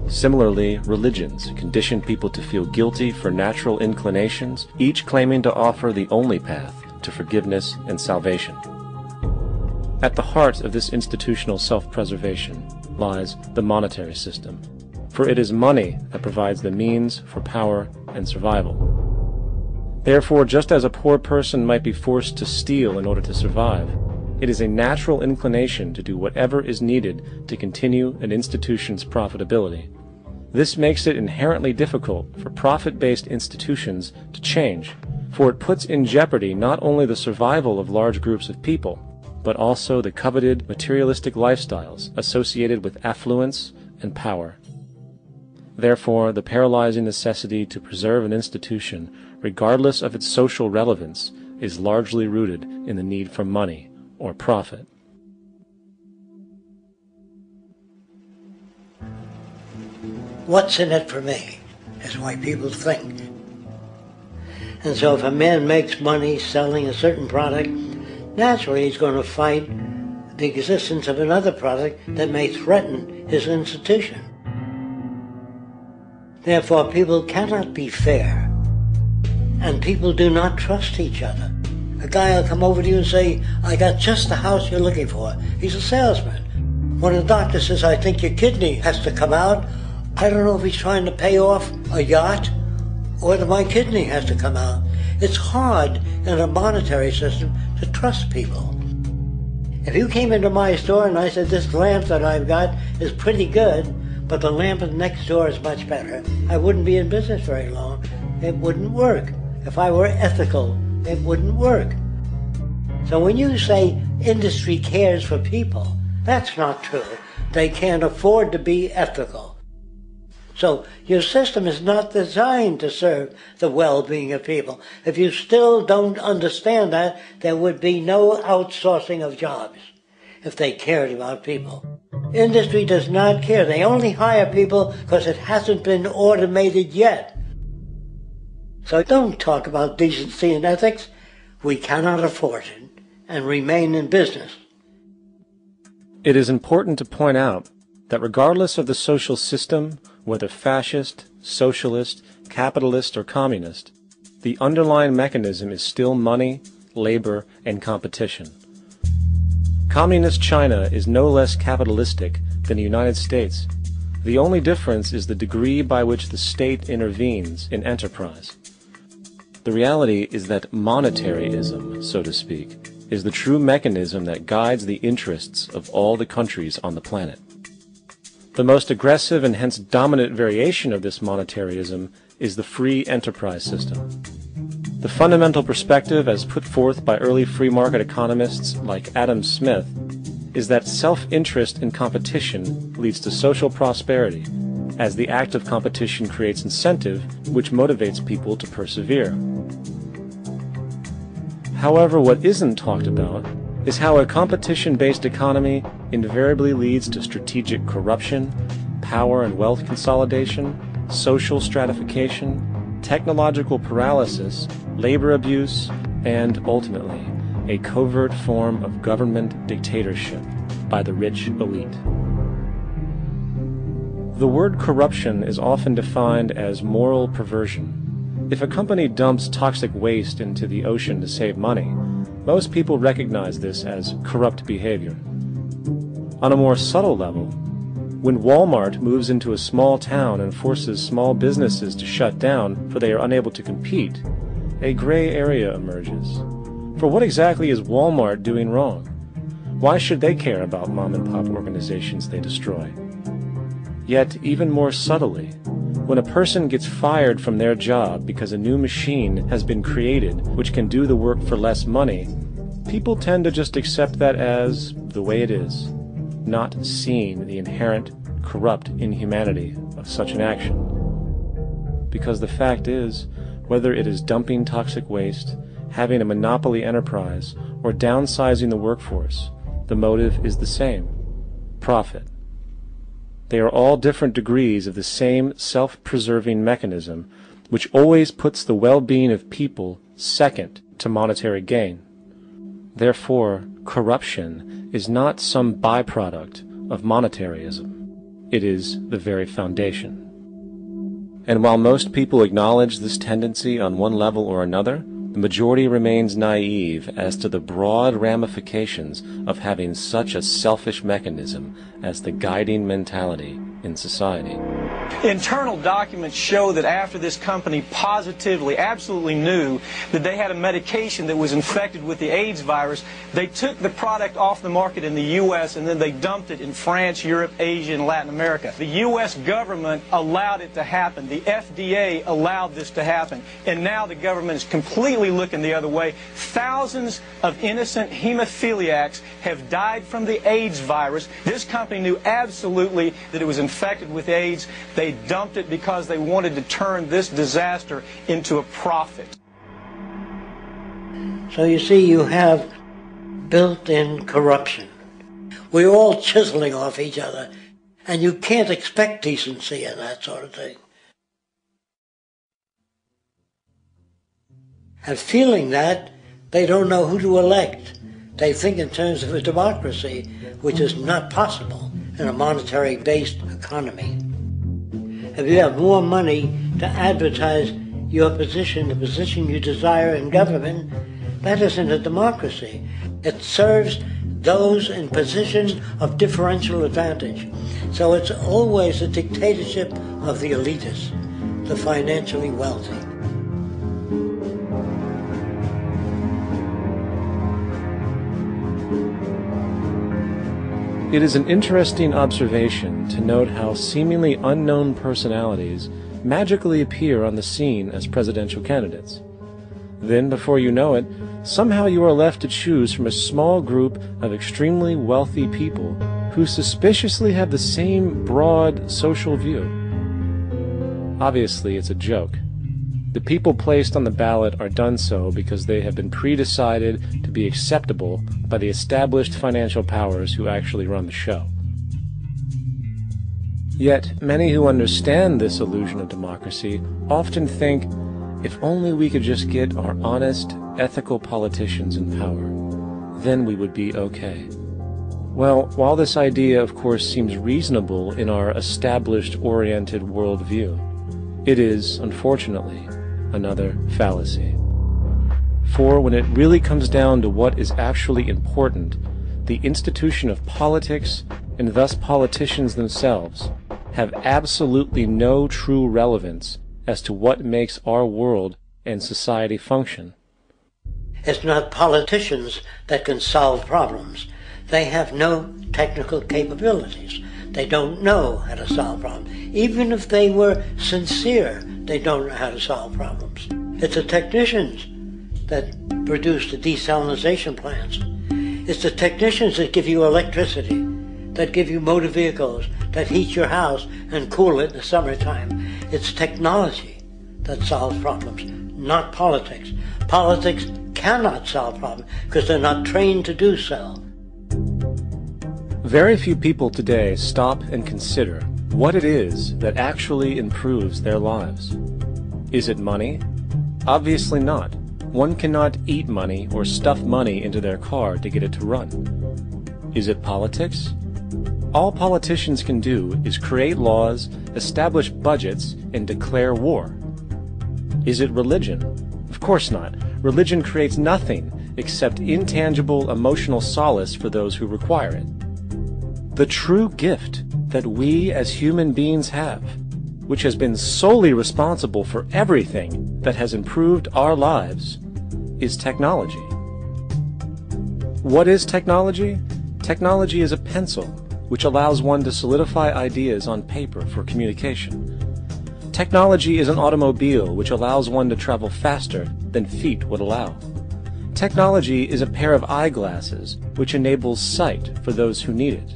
Similarly, religions condition people to feel guilty for natural inclinations, each claiming to offer the only path to forgiveness and salvation. At the heart of this institutional self-preservation lies the monetary system, for it is money that provides the means for power and survival. Therefore, just as a poor person might be forced to steal in order to survive, it is a natural inclination to do whatever is needed to continue an institution's profitability. This makes it inherently difficult for profit-based institutions to change, for it puts in jeopardy not only the survival of large groups of people, but also the coveted materialistic lifestyles associated with affluence and power. Therefore, the paralyzing necessity to preserve an institution, regardless of its social relevance, is largely rooted in the need for money or profit. What's in it for me is why people think. And so if a man makes money selling a certain product, naturally he's going to fight the existence of another product that may threaten his institution. Therefore, people cannot be fair, and people do not trust each other. A guy will come over to you and say, I got just the house you're looking for. He's a salesman. When a doctor says, I think your kidney has to come out, I don't know if he's trying to pay off a yacht or that my kidney has to come out. It's hard in a monetary system to trust people. If you came into my store and I said, this lamp that I've got is pretty good, but the lamp next door is much better, I wouldn't be in business very long. It wouldn't work. If I were ethical, it wouldn't work. So when you say industry cares for people, that's not true. They can't afford to be ethical. So your system is not designed to serve the well-being of people. If you still don't understand that, there would be no outsourcing of jobs if they cared about people. Industry does not care. They only hire people because it hasn't been automated yet. So don't talk about decency and ethics. We cannot afford it and remain in business. It is important to point out that regardless of the social system, whether fascist, socialist, capitalist, or communist, the underlying mechanism is still money, labor, and competition. Communist China is no less capitalistic than the United States. The only difference is the degree by which the state intervenes in enterprise. The reality is that monetaryism, so to speak, is the true mechanism that guides the interests of all the countries on the planet. The most aggressive and hence dominant variation of this monetaryism is the free enterprise system. The fundamental perspective as put forth by early free market economists like Adam Smith is that self-interest in competition leads to social prosperity, as the act of competition creates incentive which motivates people to persevere. However, what isn't talked about is how a competition-based economy invariably leads to strategic corruption, power and wealth consolidation, social stratification, technological paralysis, labor abuse, and, ultimately, a covert form of government dictatorship by the rich elite. The word corruption is often defined as moral perversion. If a company dumps toxic waste into the ocean to save money, most people recognize this as corrupt behavior. On a more subtle level, when Walmart moves into a small town and forces small businesses to shut down for they are unable to compete, a gray area emerges. For what exactly is Walmart doing wrong? Why should they care about mom-and-pop organizations they destroy? Yet, even more subtly, when a person gets fired from their job because a new machine has been created which can do the work for less money, people tend to just accept that as the way it is, not seeing the inherent corrupt inhumanity of such an action. because the fact is, whether it is dumping toxic waste, having a monopoly enterprise, or downsizing the workforce, the motive is the same: profit. They are all different degrees of the same self-preserving mechanism, which always puts the well-being of people second to monetary gain. Therefore, corruption is not some byproduct of monetarism. It is the very foundation. And while most people acknowledge this tendency on one level or another, the majority remains naive as to the broad ramifications of having such a selfish mechanism as the guiding mentality in society. Internal documents show that after this company positively, absolutely knew that they had a medication that was infected with the AIDS virus, they took the product off the market in the U.S. and then they dumped it in France, Europe, Asia, and Latin America. The U.S. government allowed it to happen. The FDA allowed this to happen. And now the government is completely looking the other way. Thousands of innocent hemophiliacs have died from the AIDS virus. This company knew absolutely that it was infected with AIDS. They dumped it because they wanted to turn this disaster into a profit. So you see, you have built-in corruption. We're all chiseling off each other, and you can't expect decency and that sort of thing. And feeling that, they don't know who to elect. They think in terms of a democracy, which is not possible in a monetary-based economy. If you have more money to advertise your position, the position you desire in government, that isn't a democracy. It serves those in positions of differential advantage. So it's always a dictatorship of the elitists, the financially wealthy. It is an interesting observation to note how seemingly unknown personalities magically appear on the scene as presidential candidates. Then, before you know it, somehow you are left to choose from a small group of extremely wealthy people who suspiciously have the same broad social view. Obviously, it's a joke. The people placed on the ballot are done so because they have been pre-decided to be acceptable by the established financial powers who actually run the show. Yet, many who understand this illusion of democracy often think, if only we could just get our honest, ethical politicians in power, then we would be okay. Well, while this idea, of course, seems reasonable in our established-oriented worldview, it is, unfortunately, another fallacy. For when it really comes down to what is actually important, the institution of politics, and thus politicians themselves, have absolutely no true relevance as to what makes our world and society function. It's not politicians that can solve problems. They have no technical capabilities. They don't know how to solve problems. Even if they were sincere, they don't know how to solve problems. It's the technicians that produce the desalination plants. It's the technicians that give you electricity, that give you motor vehicles, that heat your house and cool it in the summertime. It's technology that solves problems, not politics. Politics cannot solve problems because they're not trained to do so. Very few people today stop and consider what it is that actually improves their lives. Is it money? Obviously not. One cannot eat money or stuff money into their car to get it to run. Is it politics? All politicians can do is create laws, establish budgets, and declare war. Is it religion? Of course not. Religion creates nothing except intangible emotional solace for those who require it. The true gift that we as human beings have, which has been solely responsible for everything that has improved our lives, is technology. What is technology? Technology is a pencil, which allows one to solidify ideas on paper for communication. Technology is an automobile, which allows one to travel faster than feet would allow. Technology is a pair of eyeglasses, which enables sight for those who need it.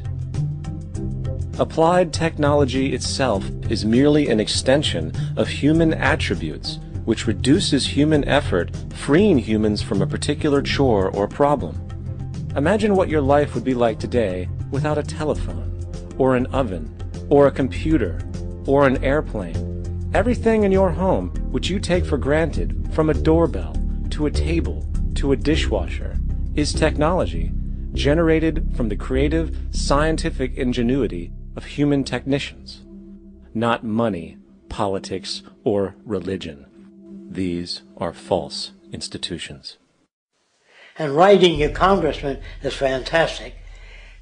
Applied technology itself is merely an extension of human attributes, which reduces human effort, freeing humans from a particular chore or problem. Imagine what your life would be like today without a telephone, or an oven, or a computer, or an airplane. Everything in your home, which you take for granted, from a doorbell, to a table, to a dishwasher, is technology generated from the creative, scientific ingenuity of human technicians, not money, politics, or religion. These are false institutions. And writing your congressman is fantastic.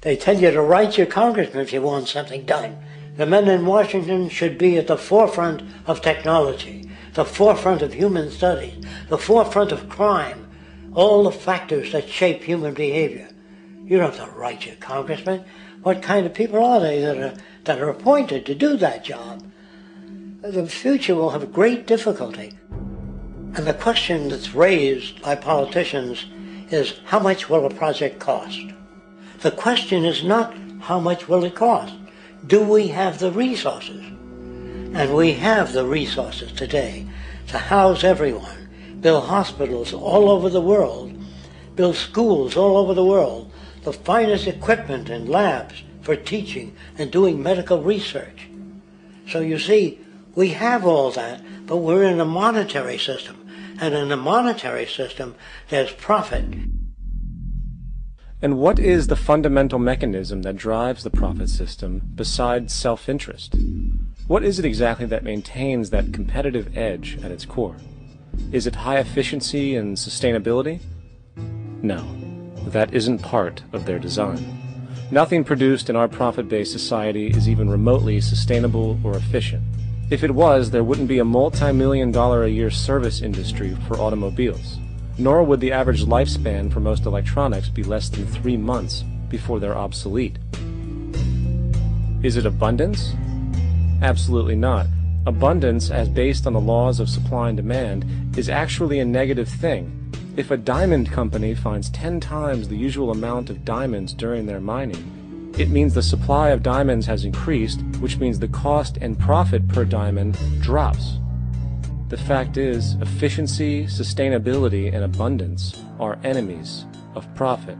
They tell you to write your congressman if you want something done. The men in Washington should be at the forefront of technology, the forefront of human studies, the forefront of crime, all the factors that shape human behavior. You don't have to write your congressman. What kind of people are they that are appointed to do that job? The future will have great difficulty. And the question that's raised by politicians is, how much will a project cost? The question is not how much will it cost. Do we have the resources? And we have the resources today to house everyone, build hospitals all over the world, build schools all over the world, the finest equipment and labs for teaching and doing medical research. So you see, we have all that, but we're in a monetary system. And in a monetary system, there's profit. And what is the fundamental mechanism that drives the profit system besides self-interest? What is it exactly that maintains that competitive edge at its core? Is it high efficiency and sustainability? No, that isn't part of their design. Nothing produced in our profit-based society is even remotely sustainable or efficient. If it was, there wouldn't be a multi-million-dollar-a-year service industry for automobiles, nor would the average lifespan for most electronics be less than 3 months before they're obsolete. Is it abundance? Absolutely not. Abundance, as based on the laws of supply and demand, is actually a negative thing. If a diamond company finds 10 times the usual amount of diamonds during their mining, it means the supply of diamonds has increased, which means the cost and profit per diamond drops. The fact is, efficiency, sustainability, and abundance are enemies of profit.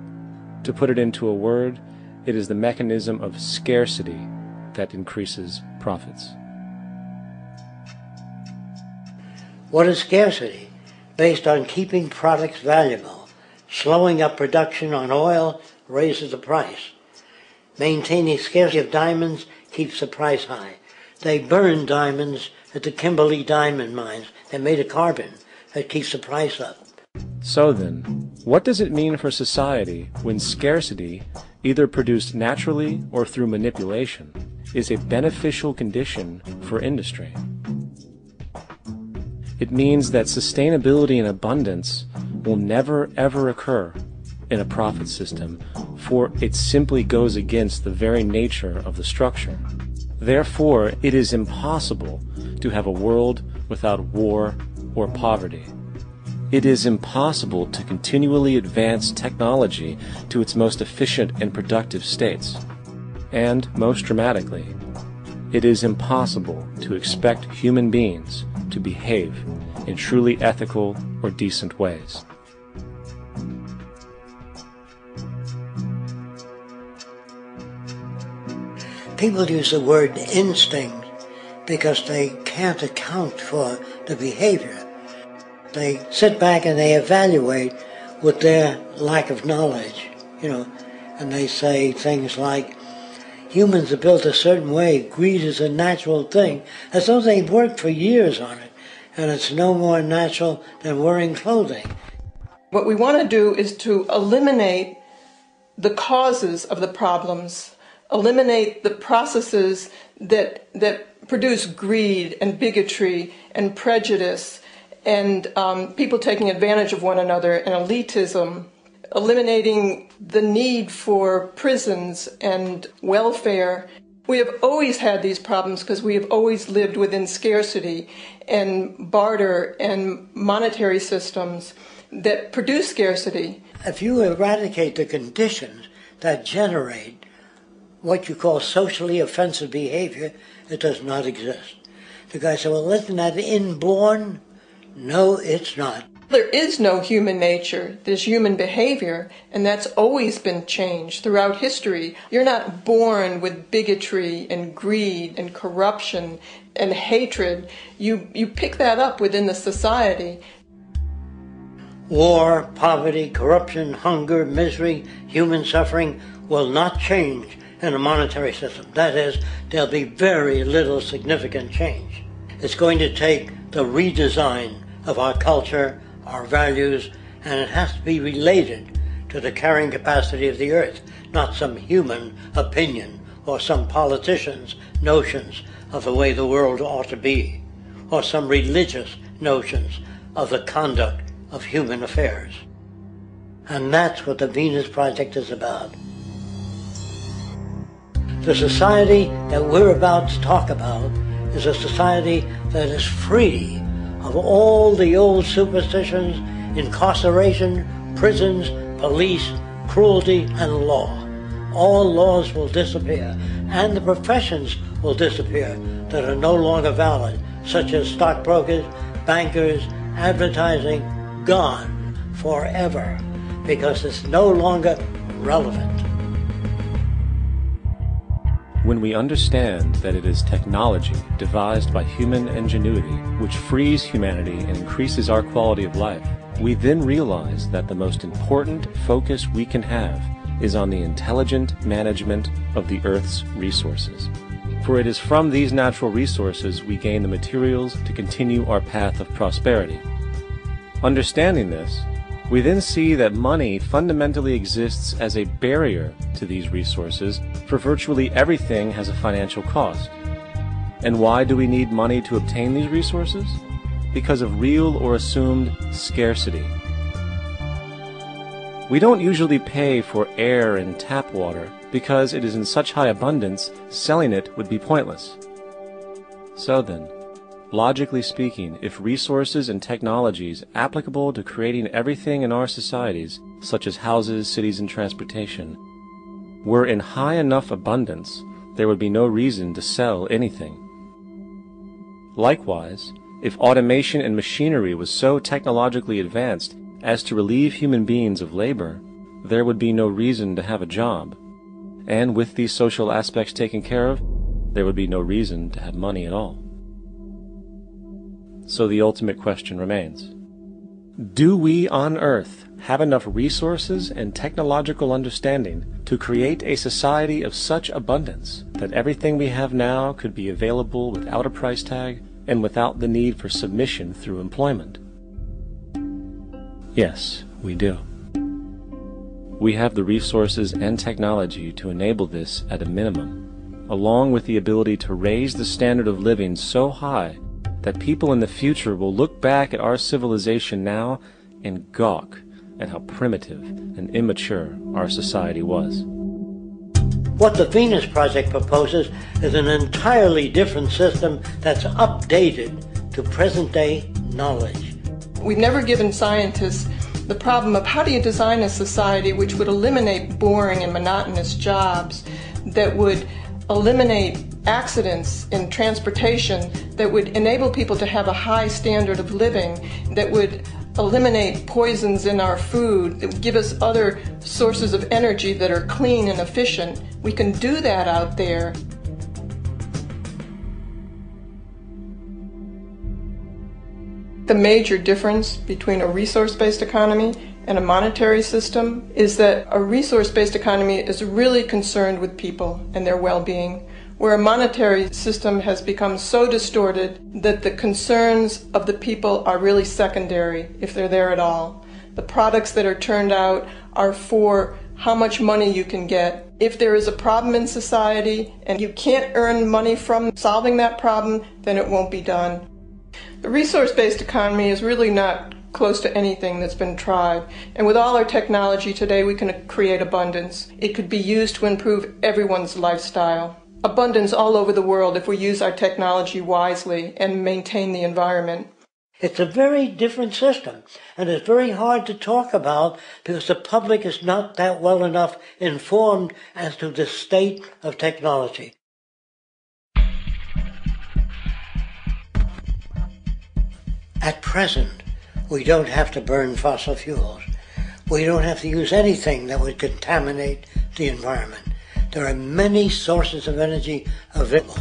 To put it into a word, it is the mechanism of scarcity that increases profits. What is scarcity? Based on keeping products valuable. Slowing up production on oil raises the price. Maintaining scarcity of diamonds keeps the price high. They burn diamonds at the Kimberley diamond mines. They made a carbon that keeps the price up. So then, what does it mean for society when scarcity, either produced naturally or through manipulation, is a beneficial condition for industry? It means that sustainability and abundance will never ever occur in a profit system, for it simply goes against the very nature of the structure. Therefore, it is impossible to have a world without war or poverty. It is impossible to continually advance technology to its most efficient and productive states. And, most dramatically, it is impossible to expect human beings to behave in truly ethical or decent ways. People use the word instinct because they can't account for the behavior. They sit back and they evaluate with their lack of knowledge, and they say things like, humans are built a certain way, greed is a natural thing, as though they've worked for years on it, and it's no more natural than wearing clothing. What we want to do is to eliminate the causes of the problems, eliminate the processes that produce greed and bigotry and prejudice and people taking advantage of one another and elitism, eliminating the need for prisons and welfare. We have always had these problems because we have always lived within scarcity and barter and monetary systems that produce scarcity. If you eradicate the conditions that generate what you call socially offensive behavior, it does not exist. The guy said, well, isn't that inborn? No, it's not. There is no human nature. There's human behavior, and that's always been changed throughout history. You're not born with bigotry and greed and corruption and hatred. You pick that up within the society. War, poverty, corruption, hunger, misery, human suffering will not change in a monetary system. That is, there'll be very little significant change. It's going to take the redesign of our culture, our values, and it has to be related to the carrying capacity of the earth, not some human opinion or some politician's notions of the way the world ought to be, or some religious notions of the conduct of human affairs. And that's what the Venus Project is about. The society that we're about to talk about is a society that is free of all the old superstitions, incarceration, prisons, police, cruelty, and law. All laws will disappear, and the professions will disappear that are no longer valid, such as stockbrokers, bankers, advertising, gone forever, because it's no longer relevant. When we understand that it is technology devised by human ingenuity which frees humanity and increases our quality of life, we then realize that the most important focus we can have is on the intelligent management of the Earth's resources. For it is from these natural resources we gain the materials to continue our path of prosperity. Understanding this, we then see that money fundamentally exists as a barrier to these resources, for virtually everything has a financial cost. And why do we need money to obtain these resources? Because of real or assumed scarcity. We don't usually pay for air and tap water because it is in such high abundance, selling it would be pointless. So then, logically speaking, if resources and technologies applicable to creating everything in our societies, such as houses, cities, and transportation, were in high enough abundance, there would be no reason to sell anything. Likewise, if automation and machinery was so technologically advanced as to relieve human beings of labor, there would be no reason to have a job. And with these social aspects taken care of, there would be no reason to have money at all. So the ultimate question remains. Do we on Earth have enough resources and technological understanding to create a society of such abundance that everything we have now could be available without a price tag and without the need for submission through employment? Yes, we do. We have the resources and technology to enable this at a minimum, along with the ability to raise the standard of living so high that people in the future will look back at our civilization now and gawk at how primitive and immature our society was. What the Venus Project proposes is an entirely different system that's updated to present-day knowledge. We've never given scientists the problem of how do you design a society which would eliminate boring and monotonous jobs, that would eliminate accidents in transportation, that would enable people to have a high standard of living, that would eliminate poisons in our food, that would give us other sources of energy that are clean and efficient. We can do that out there. The major difference between a resource-based economy and a monetary system is that a resource-based economy is really concerned with people and their well-being, where a monetary system has become so distorted that the concerns of the people are really secondary, if they're there at all. The products that are turned out are for how much money you can get. If there is a problem in society and you can't earn money from solving that problem, then it won't be done. The resource-based economy is really not close to anything that's been tried. And with all our technology today, we can create abundance. It could be used to improve everyone's lifestyle. Abundance all over the world if we use our technology wisely and maintain the environment. It's a very different system, and it's very hard to talk about because the public is not that well enough informed as to the state of technology. At present, we don't have to burn fossil fuels. We don't have to use anything that would contaminate the environment. There are many sources of energy available.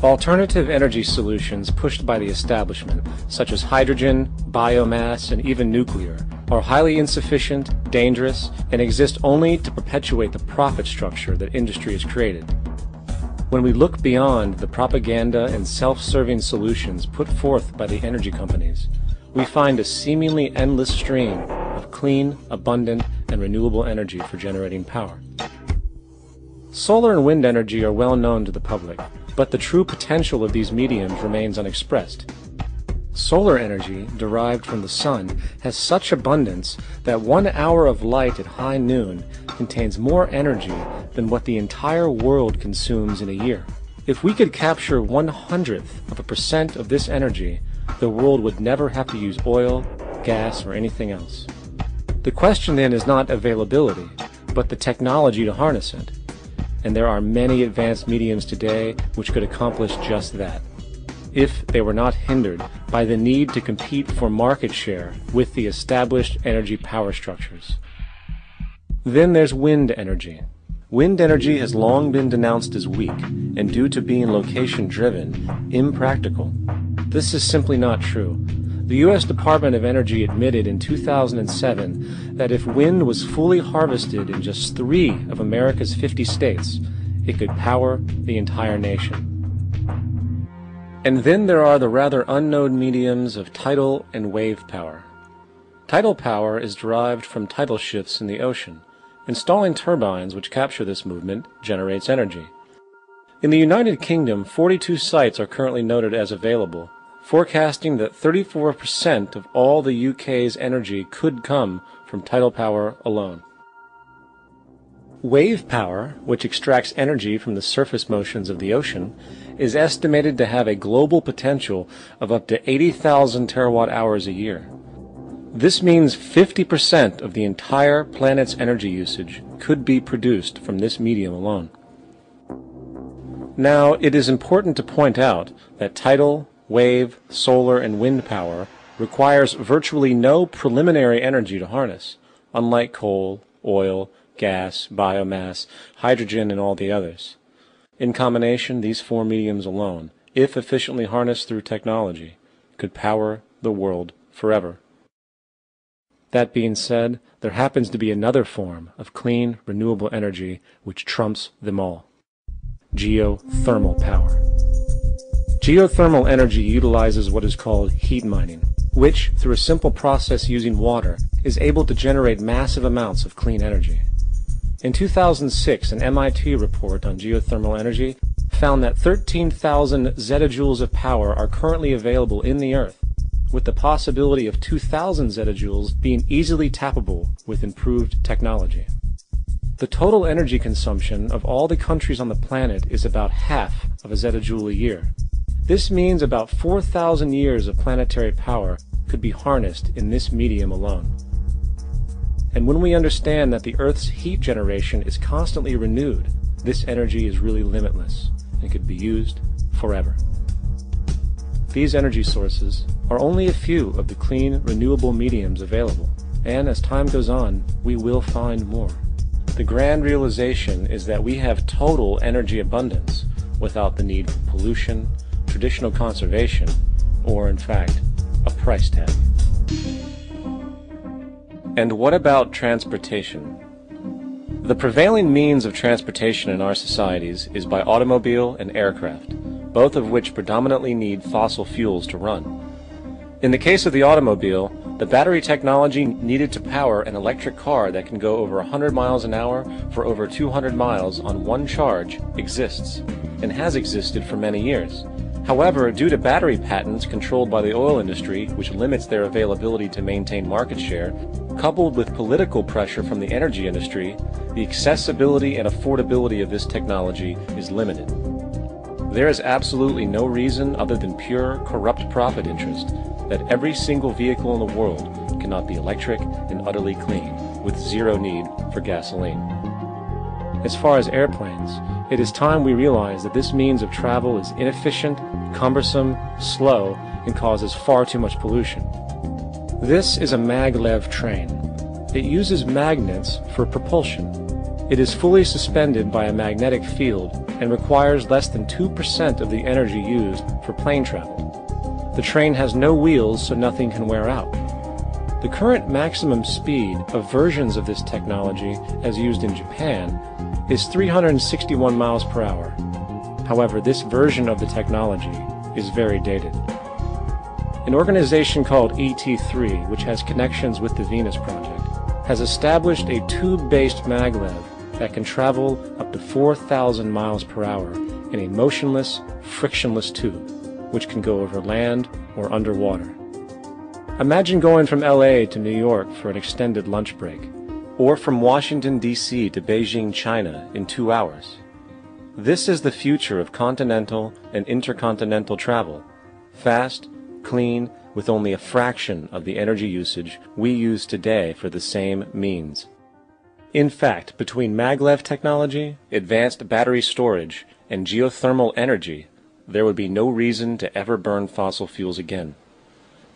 Alternative energy solutions pushed by the establishment, such as hydrogen, biomass, and even nuclear, are highly insufficient, dangerous, and exist only to perpetuate the profit structure that industry has created. When we look beyond the propaganda and self-serving solutions put forth by the energy companies, we find a seemingly endless stream of clean, abundant, and renewable energy for generating power. Solar and wind energy are well known to the public, but the true potential of these mediums remains unexpressed. Solar energy, derived from the sun, has such abundance that 1 hour of light at high noon contains more energy than what the entire world consumes in a year. If we could capture 1/100% of this energy, the world would never have to use oil, gas, or anything else. The question then is not availability, but the technology to harness it. And there are many advanced mediums today which could accomplish just that, if they were not hindered by the need to compete for market share with the established energy power structures. Then there's wind energy. Wind energy has long been denounced as weak, and due to being location-driven, impractical. This is simply not true. The U.S. Department of Energy admitted in 2007 that if wind was fully harvested in just 3 of America's 50 states, it could power the entire nation. And then there are the rather unknown mediums of tidal and wave power. Tidal power is derived from tidal shifts in the ocean. Installing turbines which capture this movement generates energy. In the United Kingdom, 42 sites are currently noted as available, forecasting that 34% of all the UK's energy could come from tidal power alone. Wave power, which extracts energy from the surface motions of the ocean, is estimated to have a global potential of up to 80,000 terawatt-hours a year. This means 50% of the entire planet's energy usage could be produced from this medium alone. Now, it is important to point out that tidal, wave, solar, and wind power requires virtually no preliminary energy to harness, unlike coal, oil, gas, biomass, hydrogen, and all the others. In combination, these 4 mediums alone, if efficiently harnessed through technology, could power the world forever. That being said, there happens to be another form of clean, renewable energy which trumps them all: geothermal power. Geothermal energy utilizes what is called heat mining, which, through a simple process using water, is able to generate massive amounts of clean energy. In 2006, an MIT report on geothermal energy found that 13,000 zettajoules of power are currently available in the Earth, with the possibility of 2,000 zettajoules being easily tappable with improved technology. The total energy consumption of all the countries on the planet is about half of a zettajoule a year. This means about 4,000 years of planetary power could be harnessed in this medium alone. And when we understand that the Earth's heat generation is constantly renewed, this energy is really limitless and could be used forever. These energy sources are only a few of the clean, renewable mediums available, and as time goes on, we will find more. The grand realization is that we have total energy abundance without the need for pollution, traditional conservation, or in fact, a price tag. And what about transportation? The prevailing means of transportation in our societies is by automobile and aircraft, both of which predominantly need fossil fuels to run. In the case of the automobile, the battery technology needed to power an electric car that can go over 100 miles an hour for over 200 miles on one charge exists, and has existed for many years. However, due to battery patents controlled by the oil industry, which limits their availability to maintain market share, coupled with political pressure from the energy industry, the accessibility and affordability of this technology is limited. There is absolutely no reason other than pure, corrupt profit interest that every single vehicle in the world cannot be electric and utterly clean, with zero need for gasoline. As far as airplanes, it is time we realize that this means of travel is inefficient, cumbersome, slow, and causes far too much pollution. This is a maglev train. It uses magnets for propulsion. It is fully suspended by a magnetic field and requires less than 2% of the energy used for plane travel. The train has no wheels, so nothing can wear out. The current maximum speed of versions of this technology, as used in Japan, is 361 miles per hour. However, this version of the technology is very dated. An organization called ET3, which has connections with the Venus Project, has established a tube-based maglev that can travel up to 4,000 miles per hour in a motionless, frictionless tube, which can go over land or underwater. Imagine going from LA to New York for an extended lunch break, or from Washington, D.C. to Beijing, China in 2 hours. This is the future of continental and intercontinental travel, fast, clean, with only a fraction of the energy usage we use today for the same means. In fact, between maglev technology, advanced battery storage, and geothermal energy, there would be no reason to ever burn fossil fuels again.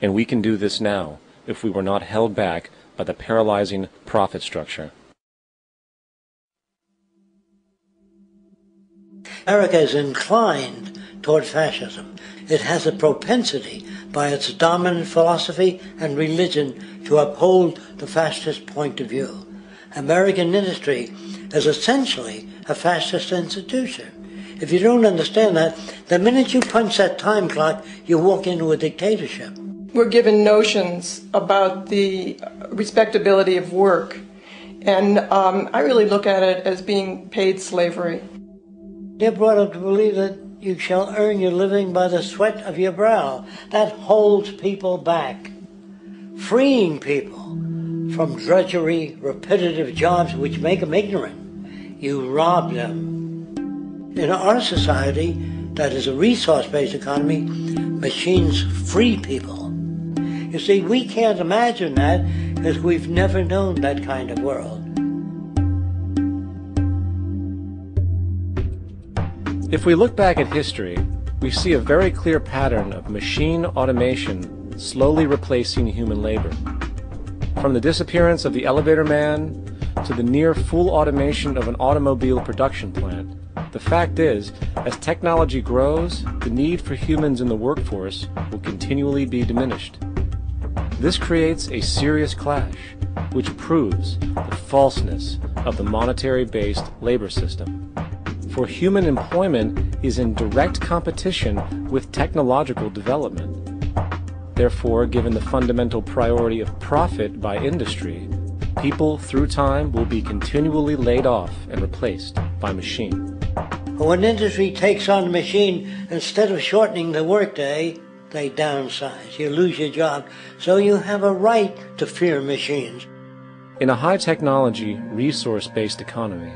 And we can do this now if we were not held back by the paralyzing profit structure. America is inclined toward fascism. It has a propensity by its dominant philosophy and religion to uphold the fascist point of view. American industry is essentially a fascist institution. If you don't understand that, the minute you punch that time clock, you walk into a dictatorship. We're given notions about the respectability of work, and I really look at it as being paid slavery. They're brought up to believe that you shall earn your living by the sweat of your brow. That holds people back, freeing people from drudgery, repetitive jobs which make them ignorant. You rob them. In our society, that is a resource-based economy, machines free people. You see, we can't imagine that because we've never known that kind of world. If we look back at history, we see a very clear pattern of machine automation slowly replacing human labor. From the disappearance of the elevator man to the near full automation of an automobile production plant, the fact is, as technology grows, the need for humans in the workforce will continually be diminished. This creates a serious clash, which proves the falseness of the monetary-based labor system. For human employment is in direct competition with technological development. Therefore, given the fundamental priority of profit by industry, people through time will be continually laid off and replaced by machine. When industry takes on a machine, instead of shortening the workday, they downsize. You lose your job, so you have a right to fear machines. In a high-technology, resource-based economy,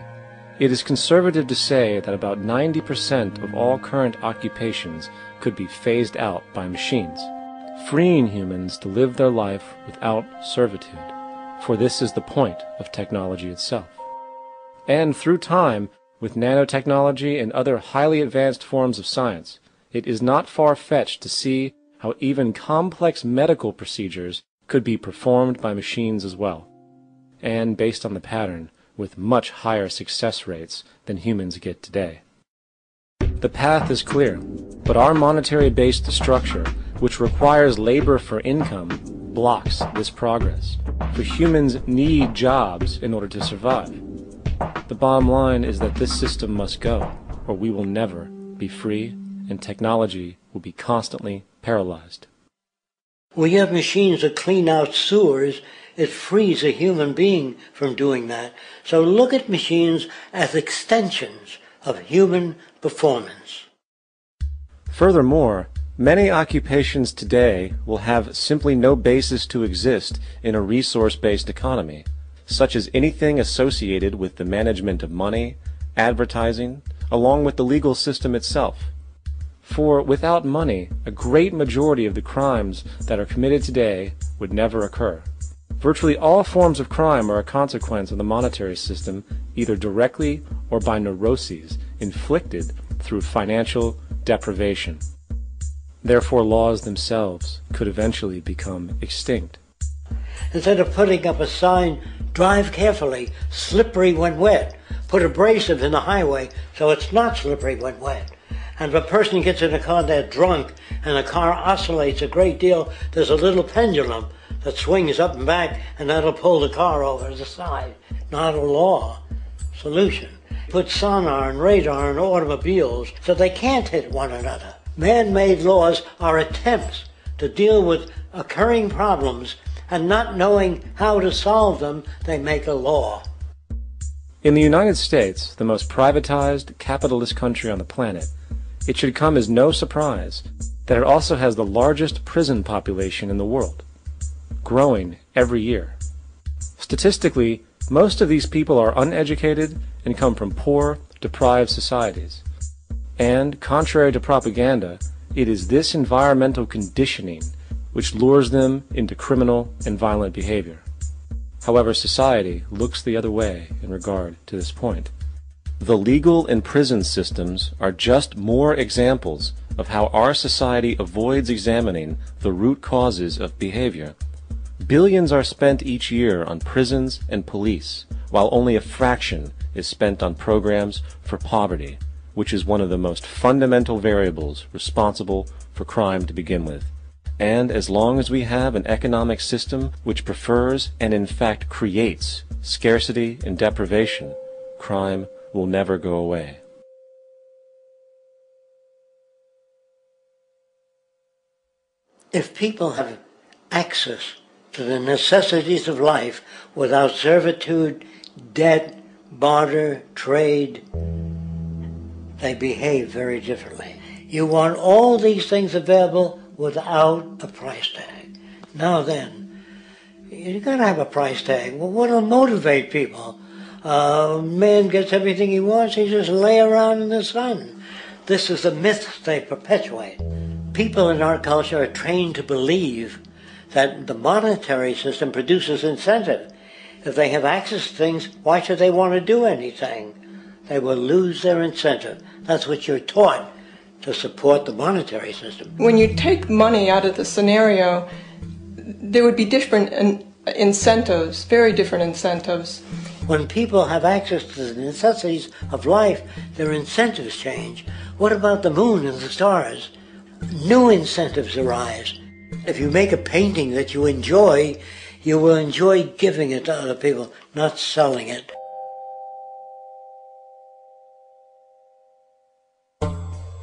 it is conservative to say that about 90% of all current occupations could be phased out by machines, freeing humans to live their life without servitude, for this is the point of technology itself. And through time, with nanotechnology and other highly advanced forms of science, it is not far-fetched to see how even complex medical procedures could be performed by machines as well, and based on the pattern, with much higher success rates than humans get today. The path is clear, but our monetary-based structure, which requires labor for income, blocks this progress. For humans need jobs in order to survive. The bottom line is that this system must go, or we will never be free, and technology will be constantly paralyzed. When you have machines that clean out sewers, it frees a human being from doing that. So look at machines as extensions of human performance. Furthermore, many occupations today will have simply no basis to exist in a resource-based economy, such as anything associated with the management of money, advertising, along with the legal system itself. For without money, a great majority of the crimes that are committed today would never occur. Virtually all forms of crime are a consequence of the monetary system, either directly or by neuroses inflicted through financial deprivation. Therefore, laws themselves could eventually become extinct. Instead of putting up a sign, drive carefully, slippery when wet, put abrasive in the highway so it's not slippery when wet. And if a person gets in a car, they're drunk, and the car oscillates a great deal, there's a little pendulum that swings up and back, and that'll pull the car over to the side. Not a law solution. Put sonar and radar in automobiles so they can't hit one another. Man-made laws are attempts to deal with occurring problems, and not knowing how to solve them, they make a law. In the United States, the most privatized, capitalist country on the planet, it should come as no surprise that it also has the largest prison population in the world, growing every year. Statistically, most of these people are uneducated and come from poor, deprived societies. And, contrary to propaganda, it is this environmental conditioning which lures them into criminal and violent behavior. However, society looks the other way in regard to this point. The legal and prison systems are just more examples of how our society avoids examining the root causes of behavior. Billions are spent each year on prisons and police, while only a fraction is spent on programs for poverty, which is one of the most fundamental variables responsible for crime to begin with. And as long as we have an economic system which prefers and in fact creates scarcity and deprivation, crime will never go away. If people have access to the necessities of life without servitude, debt, barter, trade, they behave very differently. You want all these things available without a price tag. Now then, you're going to have a price tag. Well, what'll motivate people? Man gets everything he wants, he just lay around in the sun. This is the myth they perpetuate. People in our culture are trained to believe that the monetary system produces incentive. If they have access to things, why should they want to do anything? They will lose their incentive. That's what you're taught to support the monetary system. When you take money out of the scenario, there would be different incentives, very different incentives. When people have access to the necessities of life, their incentives change. What about the moon and the stars? New incentives arise. If you make a painting that you enjoy, you will enjoy giving it to other people, not selling it.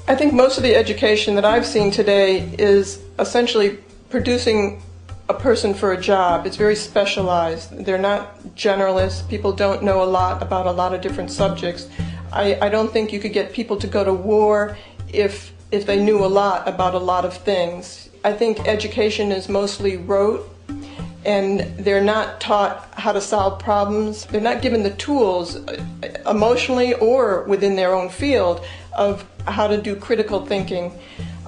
I think most of the education that I've seen today is essentially producing a person for a job. It's very specialized. They're not generalists. People don't know a lot about a lot of different subjects. I don't think you could get people to go to war if they knew a lot about a lot of things. I think education is mostly rote, and they're not taught how to solve problems. They're not given the tools, emotionally or within their own field, of how to do critical thinking.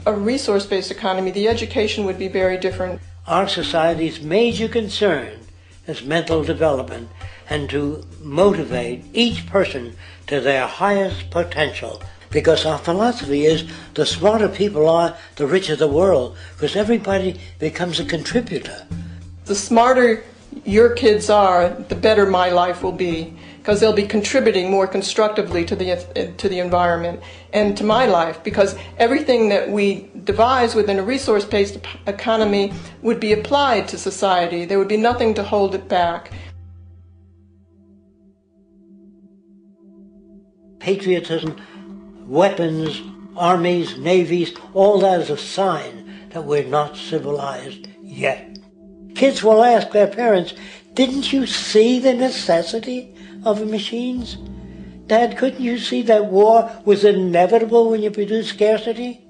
A resource-based economy, the education would be very different. Our society's major concern is mental development and to motivate each person to their highest potential. Because our philosophy is the smarter people are, the richer the world, because everybody becomes a contributor. The smarter your kids are, the better my life will be, because they'll be contributing more constructively to the environment and to my life, because everything that we devise within a resource-based economy would be applied to society. There would be nothing to hold it back. Patriotism, weapons, armies, navies, all that is a sign that we're not civilized yet. Kids will ask their parents, didn't you see the necessity of machines? Dad, couldn't you see that war was inevitable when you produce scarcity?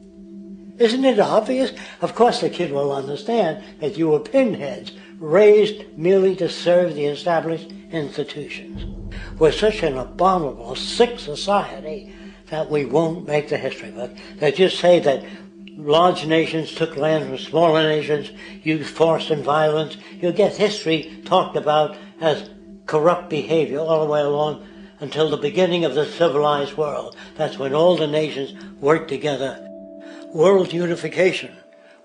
Isn't it obvious? Of course the kid will understand that you were pinheads, raised merely to serve the established institutions. We're such an abominable, sick society that we won't make the history book. They just say that large nations took land from smaller nations, used force and violence. You'll get history talked about as corrupt behavior all the way along until the beginning of the civilized world. That's when all the nations work together. World unification,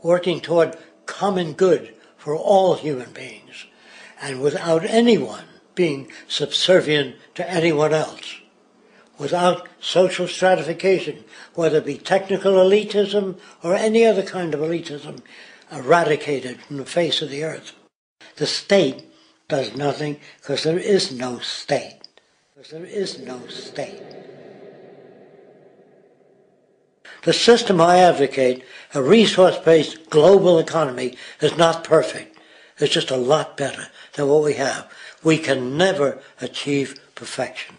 working toward common good for all human beings, and without anyone being subservient to anyone else, without social stratification, whether it be technical elitism or any other kind of elitism, eradicated from the face of the earth. The state does nothing because there is no state. There is no state. The system I advocate, a resource-based global economy, is not perfect. It's just a lot better than what we have. We can never achieve perfection.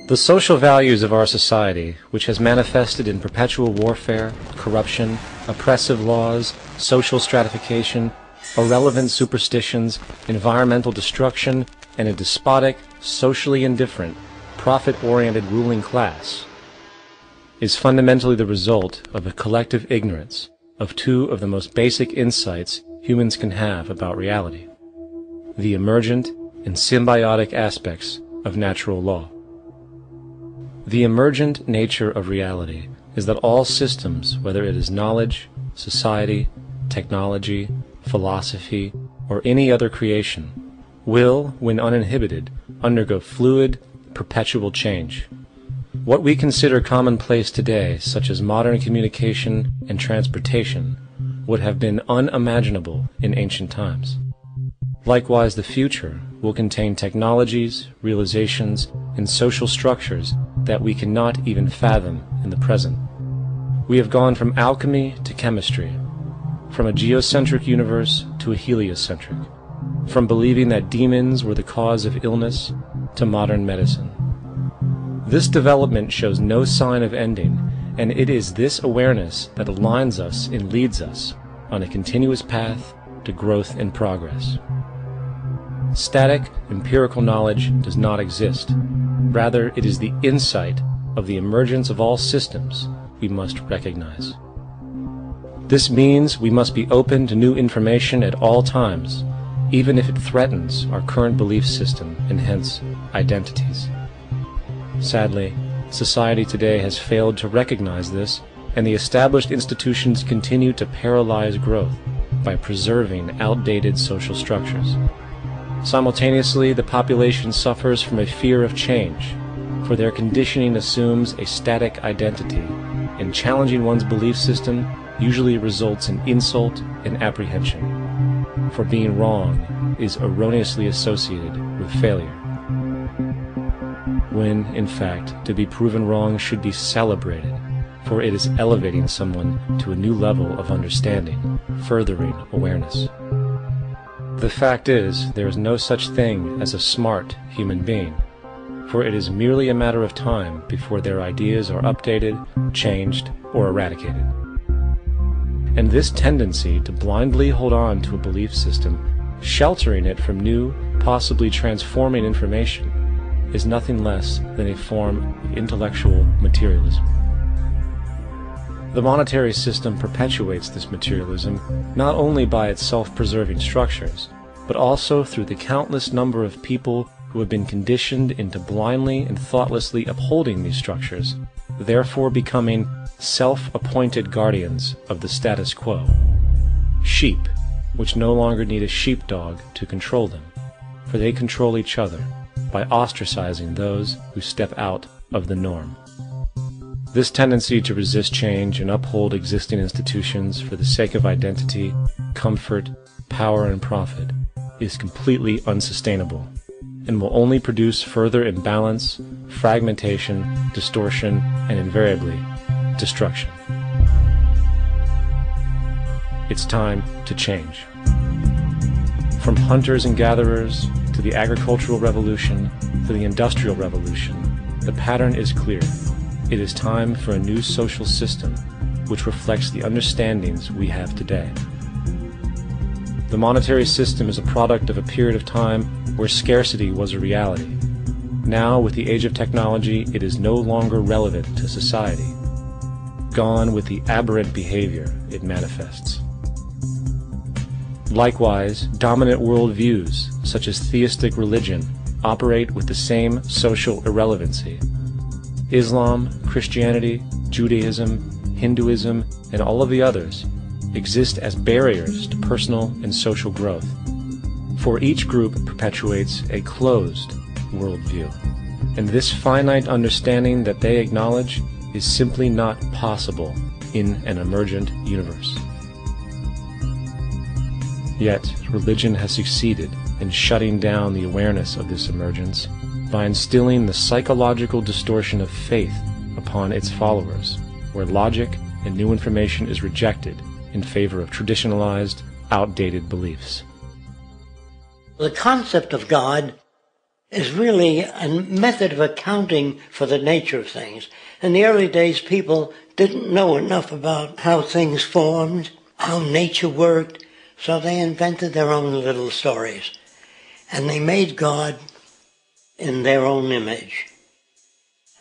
The social values of our society, which has manifested in perpetual warfare, corruption, oppressive laws, social stratification, irrelevant superstitions, environmental destruction, and a despotic, socially indifferent, profit-oriented ruling class, is fundamentally the result of a collective ignorance of two of the most basic insights humans can have about reality: the emergent and symbiotic aspects of natural law. The emergent nature of reality is that all systems, whether it is knowledge, society, technology, philosophy, or any other creation, will, when uninhibited, undergo fluid, perpetual change. What we consider commonplace today, such as modern communication and transportation, would have been unimaginable in ancient times. Likewise, the future will contain technologies, realizations, and social structures that we cannot even fathom in the present. We have gone from alchemy to chemistry, from a geocentric universe to a heliocentric, from believing that demons were the cause of illness to modern medicine. This development shows no sign of ending, and it is this awareness that aligns us and leads us on a continuous path to growth and progress. Static, empirical knowledge does not exist. Rather, it is the insight of the emergence of all systems we must recognize. This means we must be open to new information at all times, even if it threatens our current belief system and hence identities. Sadly, society today has failed to recognize this, and the established institutions continue to paralyze growth by preserving outdated social structures. Simultaneously, the population suffers from a fear of change, for their conditioning assumes a static identity, and challenging one's belief system usually results in insult and apprehension, for being wrong is erroneously associated with failure, when, in fact, to be proven wrong should be celebrated, for it is elevating someone to a new level of understanding, furthering awareness. The fact is, there is no such thing as a smart human being, for it is merely a matter of time before their ideas are updated, changed, or eradicated. And this tendency to blindly hold on to a belief system, sheltering it from new, possibly transforming information, is nothing less than a form of intellectual materialism. The monetary system perpetuates this materialism not only by its self-preserving structures, but also through the countless number of people who have been conditioned into blindly and thoughtlessly upholding these structures, therefore becoming self-appointed guardians of the status quo. Sheep, which no longer need a sheepdog to control them, for they control each other by ostracizing those who step out of the norm. This tendency to resist change and uphold existing institutions for the sake of identity, comfort, power, and profit is completely unsustainable and will only produce further imbalance, fragmentation, distortion, and invariably, destruction. It's time to change. From hunters and gatherers to the agricultural revolution to the industrial revolution, the pattern is clear. It is time for a new social system which reflects the understandings we have today. The monetary system is a product of a period of time where scarcity was a reality. Now, with the age of technology, it is no longer relevant to society. Gone with the aberrant behavior it manifests. Likewise, dominant worldviews, such as theistic religion, operate with the same social irrelevancy. Islam, Christianity, Judaism, Hinduism, and all of the others exist as barriers to personal and social growth, for each group perpetuates a closed worldview, and this finite understanding that they acknowledge is simply not possible in an emergent universe. Yet, religion has succeeded in shutting down the awareness of this emergence by instilling the psychological distortion of faith upon its followers, where logic and new information is rejected in favor of traditionalized, outdated beliefs. The concept of God is really a method of accounting for the nature of things. In the early days, people didn't know enough about how things formed, how nature worked, so they invented their own little stories. And they made God in their own image.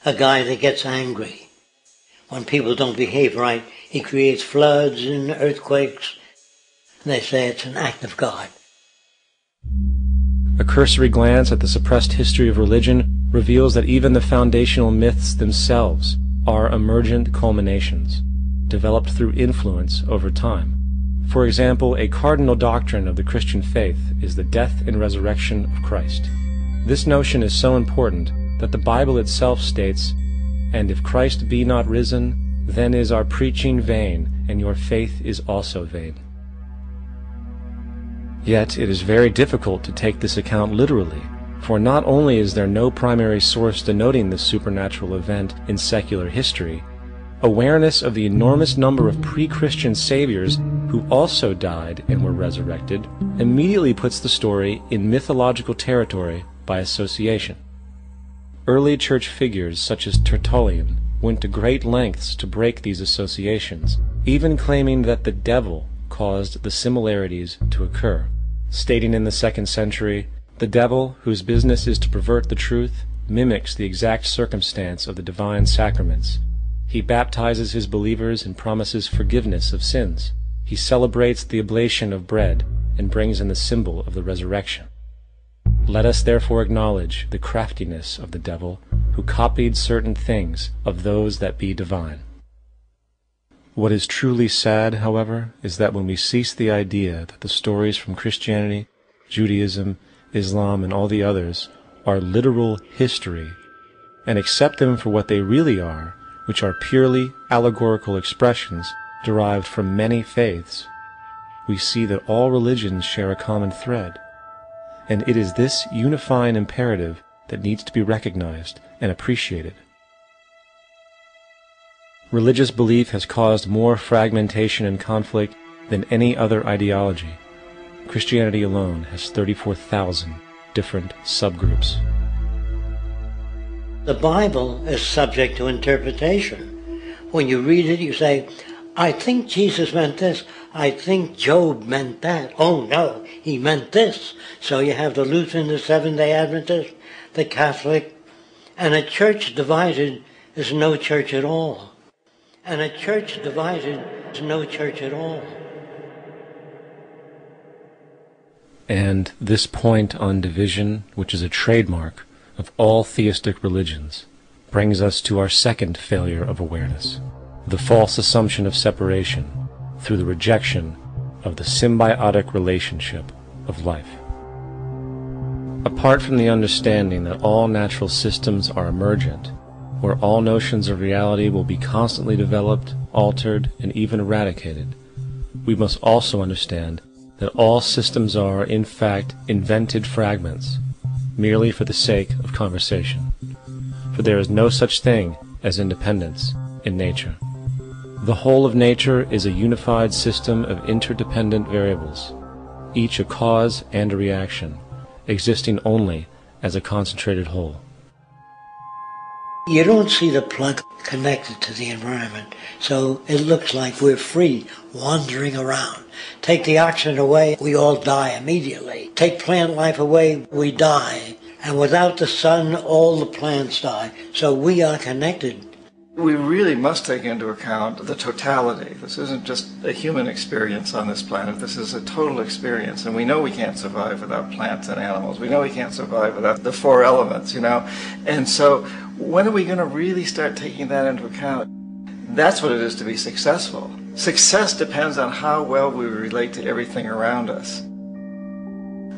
A guy that gets angry. When people don't behave right, he creates floods and earthquakes. And they say it's an act of God. A cursory glance at the suppressed history of religion reveals that even the foundational myths themselves are emergent culminations, developed through influence over time. For example, a cardinal doctrine of the Christian faith is the death and resurrection of Christ. This notion is so important that the Bible itself states, "And if Christ be not risen, then is our preaching vain, and your faith is also vain." Yet it is very difficult to take this account literally, for not only is there no primary source denoting this supernatural event in secular history, awareness of the enormous number of pre-Christian saviors who also died and were resurrected immediately puts the story in mythological territory by association. Early church figures such as Tertullian went to great lengths to break these associations, even claiming that the devil caused the similarities to occur, stating in the 2nd century, "The devil, whose business is to pervert the truth, mimics the exact circumstance of the divine sacraments. He baptizes his believers and promises forgiveness of sins. He celebrates the oblation of bread and brings in the symbol of the resurrection. Let us therefore acknowledge the craftiness of the devil, who copied certain things of those that be divine." What is truly sad, however, is that when we cease the idea that the stories from Christianity, Judaism, Islam, and all the others are literal history, and accept them for what they really are, which are purely allegorical expressions derived from many faiths, we see that all religions share a common thread, and it is this unifying imperative that needs to be recognized and appreciated. Religious belief has caused more fragmentation and conflict than any other ideology. Christianity alone has 34,000 different subgroups. The Bible is subject to interpretation. When you read it, you say, I think Jesus meant this. I think Job meant that. Oh no, he meant this. So you have the Lutheran, the Seventh-day Adventist, the Catholic, and a church divided is no church at all. And a church divided is no church at all. And this point on division, which is a trademark of all theistic religions, brings us to our second failure of awareness, the false assumption of separation through the rejection of the symbiotic relationship of life. Apart from the understanding that all natural systems are emergent, where all notions of reality will be constantly developed, altered, and even eradicated, we must also understand that all systems are, in fact, invented fragments, merely for the sake of conversation. For there is no such thing as independence in nature. The whole of nature is a unified system of interdependent variables, each a cause and a reaction, existing only as a concentrated whole. You don't see the plug connected to the environment, so it looks like we're free, wandering around. Take the oxygen away, we all die immediately. Take plant life away, we die. And without the sun, all the plants die. So we are connected. We really must take into account the totality. This isn't just a human experience on this planet. This is a total experience. And we know we can't survive without plants and animals. We know we can't survive without the four elements, you know. And so when are we going to really start taking that into account? That's what it is to be successful. Success depends on how well we relate to everything around us.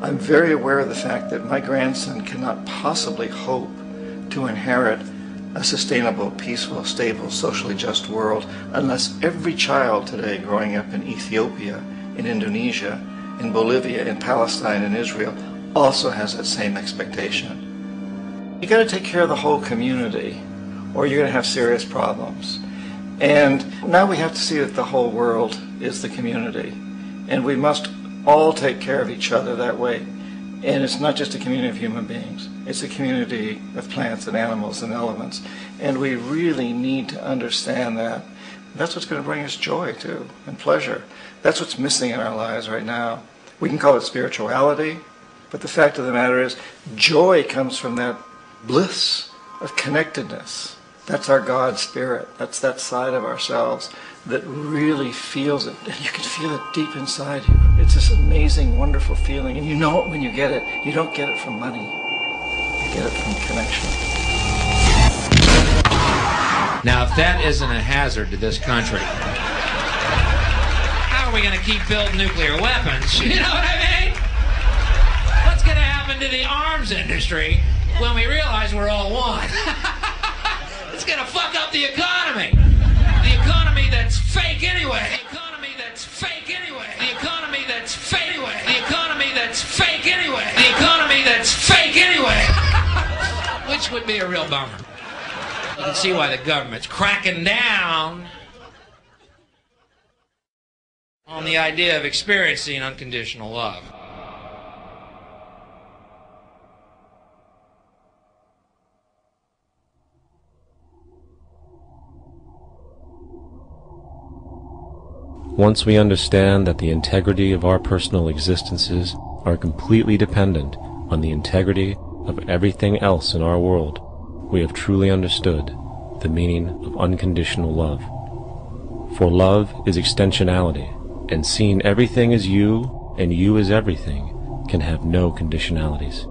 I'm very aware of the fact that my grandson cannot possibly hope to inherit a sustainable, peaceful, stable, socially just world unless every child today growing up in Ethiopia, in Indonesia, in Bolivia, in Palestine, in Israel also has that same expectation. You got to take care of the whole community or you're going to have serious problems. And now we have to see that the whole world is the community. And we must all take care of each other that way. And it's not just a community of human beings. It's a community of plants and animals and elements. And we really need to understand that. That's what's going to bring us joy, too, and pleasure. That's what's missing in our lives right now. We can call it spirituality, but the fact of the matter is joy comes from that bliss of connectedness. That's our God spirit. That's that side of ourselves that really feels it. And you can feel it deep inside you. It's this amazing, wonderful feeling. And you know it when you get it. You don't get it from money. You get it from connection. Now, if that isn't a hazard to this country, how are we going to keep building nuclear weapons? You know what I mean? What's going to happen to the arms industry when we realize we're all one? It's going to fuck up the economy. The economy that's fake anyway. The economy that's fake anyway. The economy that's fake anyway. The economy that's fake anyway. The economy that's fake anyway. Which would be a real bummer. You can see why the government's cracking down on the idea of experiencing unconditional love. Once we understand that the integrity of our personal existences are completely dependent on the integrity of everything else in our world, we have truly understood the meaning of unconditional love. For love is extensionality, and seeing everything as you and you as everything can have no conditionalities.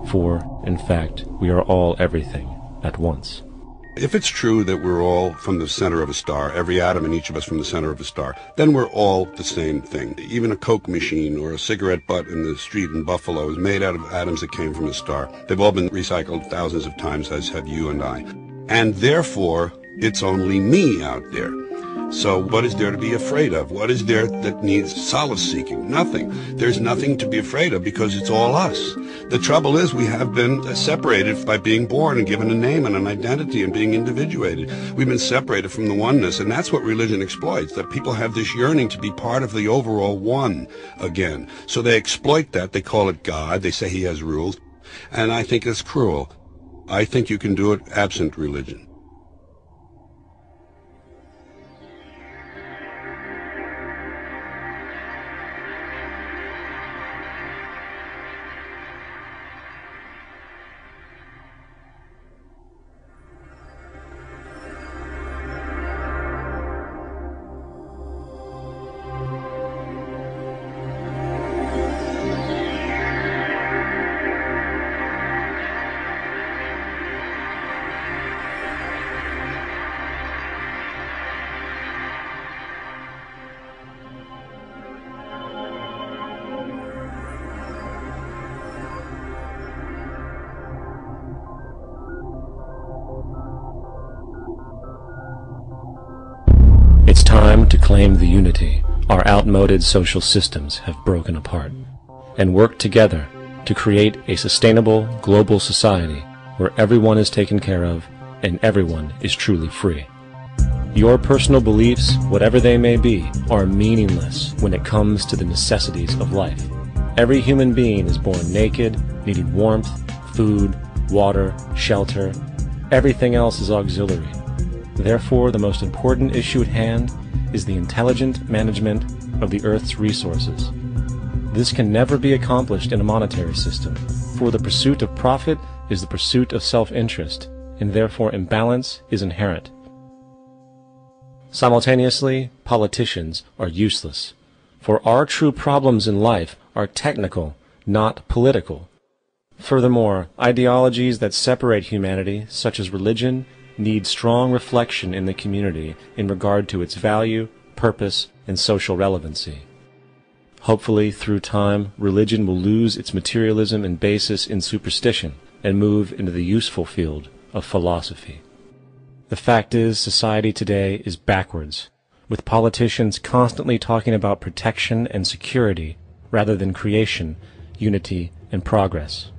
For, in fact, we are all everything at once. If it's true that we're all from the center of a star, every atom in each of us from the center of a star, then we're all the same thing. Even a Coke machine or a cigarette butt in the street in Buffalo is made out of atoms that came from a star. They've all been recycled thousands of times, as have you and I. And therefore, it's only me out there. So what is there to be afraid of? What is there that needs solace-seeking? Nothing. There's nothing to be afraid of because it's all us. The trouble is we have been separated by being born and given a name and an identity and being individuated. We've been separated from the oneness, and that's what religion exploits, that people have this yearning to be part of the overall one again. So they exploit that. They call it God. They say he has rules. And I think it's cruel. I think you can do it absent religion. It's time to claim the unity our outmoded social systems have broken apart, and work together to create a sustainable global society where everyone is taken care of and everyone is truly free. Your personal beliefs, whatever they may be, are meaningless when it comes to the necessities of life. Every human being is born naked, needing warmth, food, water, shelter, Everything else is auxiliary. Therefore, the most important issue at hand is the intelligent management of the Earth's resources. This can never be accomplished in a monetary system, for the pursuit of profit is the pursuit of self-interest, and therefore imbalance is inherent. Simultaneously, politicians are useless, for our true problems in life are technical, not political. Furthermore, ideologies that separate humanity, such as religion, need strong reflection in the community in regard to its value, purpose, and social relevancy. Hopefully, through time, religion will lose its materialism and basis in superstition and move into the useful field of philosophy. The fact is, society today is backwards, with politicians constantly talking about protection and security rather than creation, unity, and progress.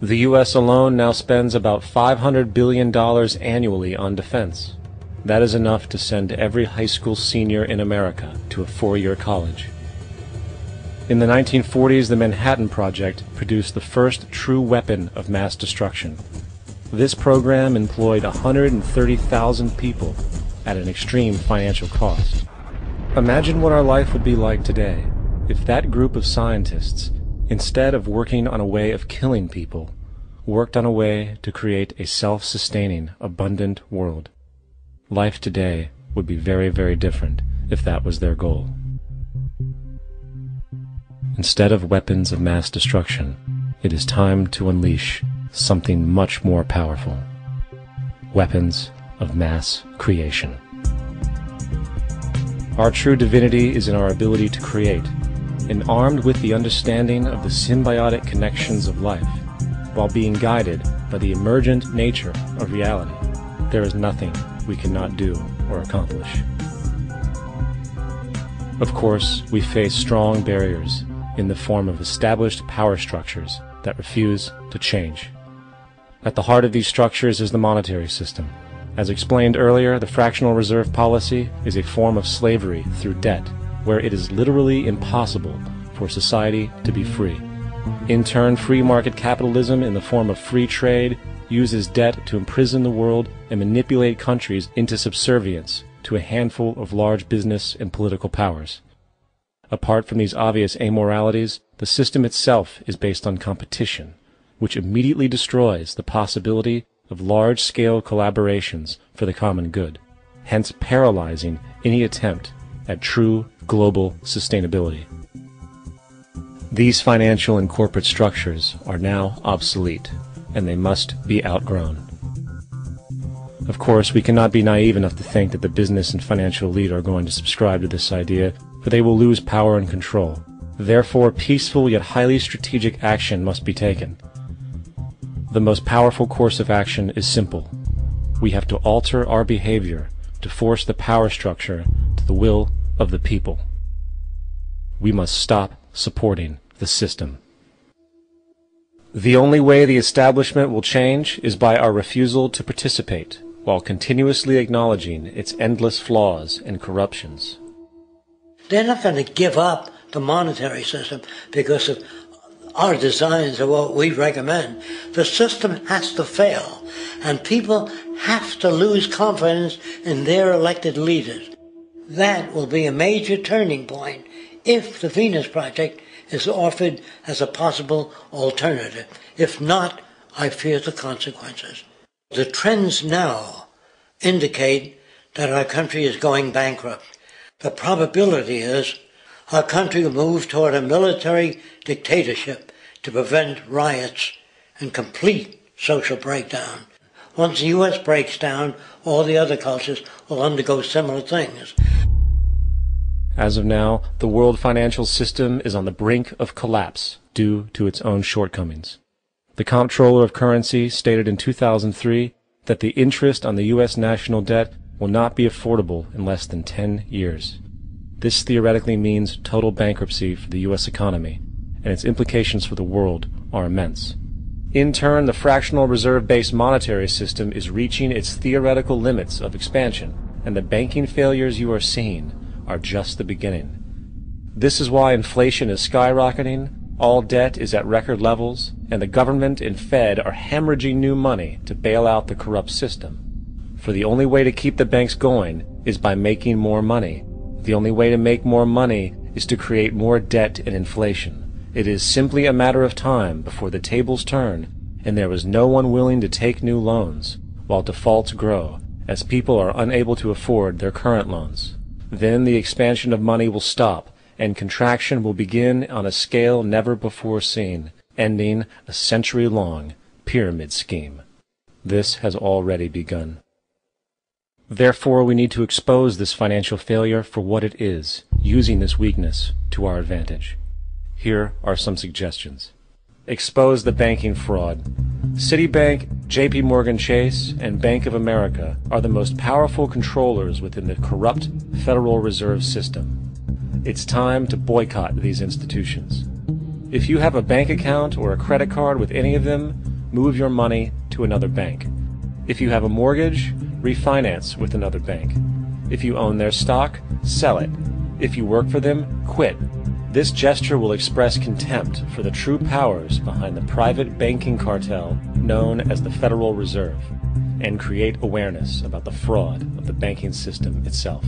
The U.S. alone now spends about $500 billion annually on defense. That is enough to send every high school senior in America to a four-year college. In the 1940s, the Manhattan Project produced the first true weapon of mass destruction. This program employed 130,000 people at an extreme financial cost. Imagine what our life would be like today if that group of scientists, instead of working on a way of killing people, worked on a way to create a self-sustaining, abundant world. Life today would be very, very different if that was their goal. Instead of weapons of mass destruction, it is time to unleash something much more powerful. Weapons of mass creation. Our true divinity is in our ability to create, and armed with the understanding of the symbiotic connections of life, while being guided by the emergent nature of reality, there is nothing we cannot do or accomplish. Of course, we face strong barriers in the form of established power structures that refuse to change. At the heart of these structures is the monetary system. As explained earlier, the fractional reserve policy is a form of slavery through debt, where it is literally impossible for society to be free. In turn, free market capitalism in the form of free trade uses debt to imprison the world and manipulate countries into subservience to a handful of large business and political powers. Apart from these obvious amoralities, the system itself is based on competition, which immediately destroys the possibility of large-scale collaborations for the common good, hence paralyzing any attempt at true global sustainability. These financial and corporate structures are now obsolete, and they must be outgrown. Of course, we cannot be naive enough to think that the business and financial elite are going to subscribe to this idea, for they will lose power and control. Therefore, peaceful yet highly strategic action must be taken. The most powerful course of action is simple. We have to alter our behavior to force the power structure to the will of the people. We must stop supporting the system. The only way the establishment will change is by our refusal to participate, while continuously acknowledging its endless flaws and corruptions. They're not going to give up the monetary system because of our designs of what we recommend. The system has to fail, and people have to lose confidence in their elected leaders. That will be a major turning point if the Venus Project is offered as a possible alternative. If not, I fear the consequences. The trends now indicate that our country is going bankrupt. The probability is our country will move toward a military dictatorship to prevent riots and complete social breakdown. Once the U.S. breaks down, all the other cultures will undergo similar things. As of now, the world financial system is on the brink of collapse due to its own shortcomings. The Comptroller of Currency stated in 2003 that the interest on the U.S. national debt will not be affordable in less than 10 years. This theoretically means total bankruptcy for the U.S. economy, and its implications for the world are immense. In turn, the fractional reserve-based monetary system is reaching its theoretical limits of expansion, and the banking failures you are seeing are just the beginning. This is why inflation is skyrocketing, All debt is at record levels, and the government and Fed are hemorrhaging new money to bail out the corrupt system. For the only way to keep the banks going is by making more money. The only way to make more money is to create more debt and inflation. It is simply a matter of time before the tables turn, and there is no one willing to take new loans, while defaults grow, as people are unable to afford their current loans. Then the expansion of money will stop, and contraction will begin on a scale never before seen, ending a century-long pyramid scheme. This has already begun. Therefore, we need to expose this financial failure for what it is, using this weakness to our advantage. Here are some suggestions. Expose the banking fraud. Citibank, JP Morgan Chase, and Bank of America are the most powerful controllers within the corrupt Federal Reserve System. It's time to boycott these institutions. If you have a bank account or a credit card with any of them, move your money to another bank. If you have a mortgage, refinance with another bank. If you own their stock, sell it. If you work for them, quit. This gesture will express contempt for the true powers behind the private banking cartel known as the Federal Reserve, and create awareness about the fraud of the banking system itself.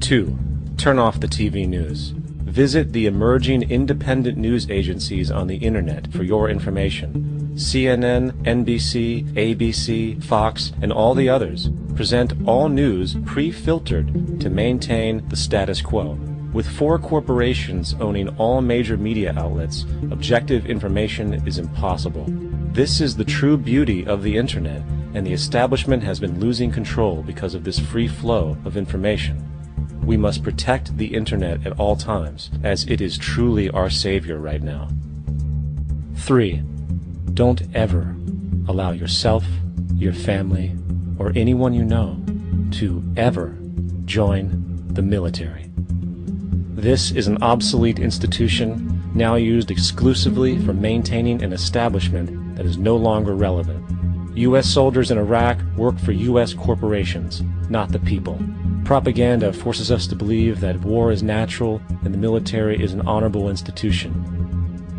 2. Turn off the TV news. Visit the emerging independent news agencies on the internet for your information. CNN, NBC, ABC, Fox, and all the others present all news pre-filtered to maintain the status quo. With 4 corporations owning all major media outlets, objective information is impossible. This is the true beauty of the internet, and the establishment has been losing control because of this free flow of information. We must protect the internet at all times, as it is truly our savior right now. 3. Don't ever allow yourself, your family, or anyone you know to ever join the military. This is an obsolete institution now used exclusively for maintaining an establishment that is no longer relevant. U.S. soldiers in Iraq work for U.S. corporations, not the people. Propaganda forces us to believe that war is natural and the military is an honorable institution.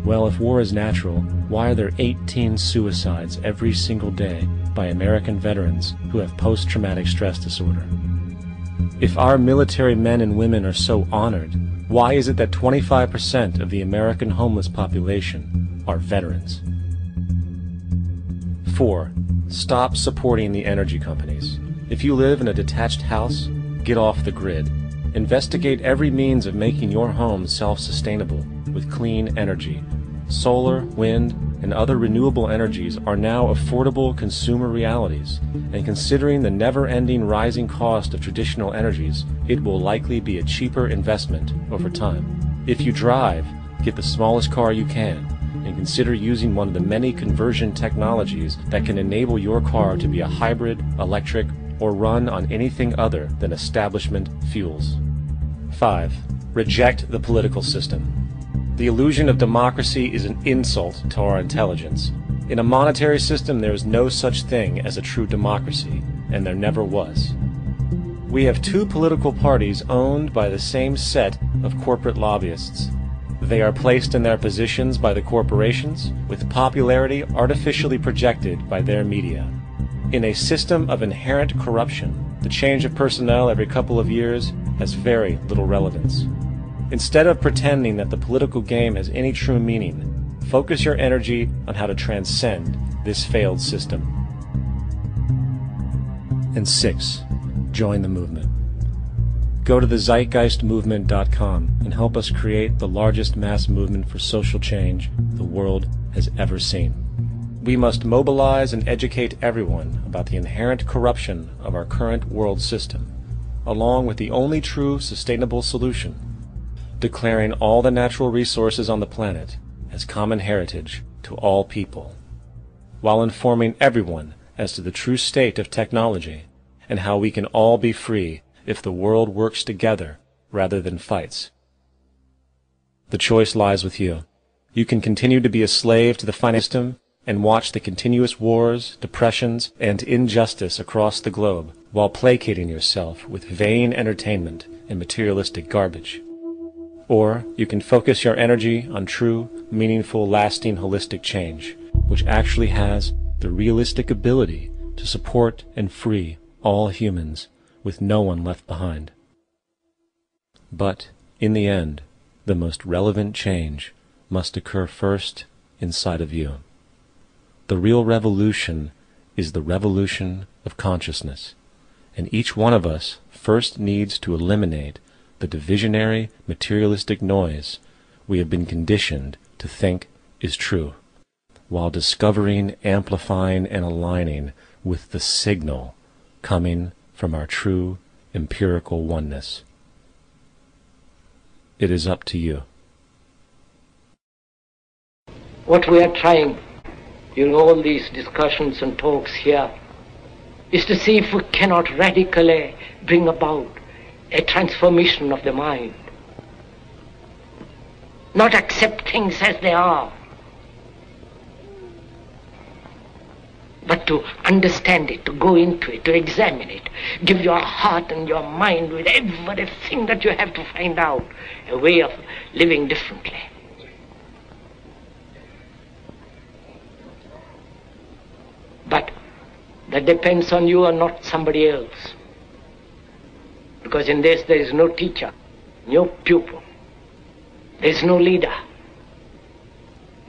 Well, if war is natural, why are there 18 suicides every single day by American veterans who have post-traumatic stress disorder? If our military men and women are so honored, why is it that 25% of the American homeless population are veterans? 4. Stop supporting the energy companies. If you live in a detached house, get off the grid. Investigate every means of making your home self-sustainable with clean energy. Solar, wind, and other renewable energies are now affordable consumer realities, and considering the never-ending rising cost of traditional energies, it will likely be a cheaper investment over time. If you drive, get the smallest car you can, and consider using one of the many conversion technologies that can enable your car to be a hybrid, electric, or run on anything other than establishment fuels. 5. Reject the political system. The illusion of democracy is an insult to our intelligence. In a monetary system, there is no such thing as a true democracy, and there never was. We have 2 political parties owned by the same set of corporate lobbyists. They are placed in their positions by the corporations, with popularity artificially projected by their media. In a system of inherent corruption, the change of personnel every couple of years has very little relevance. Instead of pretending that the political game has any true meaning, focus your energy on how to transcend this failed system. And 6. Join the movement. Go to thezeitgeistmovement.com and help us create the largest mass movement for social change the world has ever seen. We must mobilize and educate everyone about the inherent corruption of our current world system, along with the only true sustainable solution, declaring all the natural resources on the planet as common heritage to all people, while informing everyone as to the true state of technology and how we can all be free if the world works together rather than fights. The choice lies with you. You can continue to be a slave to the finance system and watch the continuous wars, depressions, and injustice across the globe while placating yourself with vain entertainment and materialistic garbage. Or you can focus your energy on true, meaningful, lasting, holistic change, which actually has the realistic ability to support and free all humans with no one left behind. But, in the end, the most relevant change must occur first inside of you. The real revolution is the revolution of consciousness, and each one of us first needs to eliminate the divisionary, materialistic noise we have been conditioned to think is true, while discovering, amplifying, and aligning with the signal coming from our true empirical oneness. It is up to you. What we are trying in all these discussions and talks here is to see if we cannot radically bring about a transformation of the mind. Not accept things as they are, but to understand it, to go into it, to examine it, give your heart and your mind with everything that you have to find out a way of living differently. But that depends on you and not somebody else. Because in this there is no teacher, no pupil, there is no leader,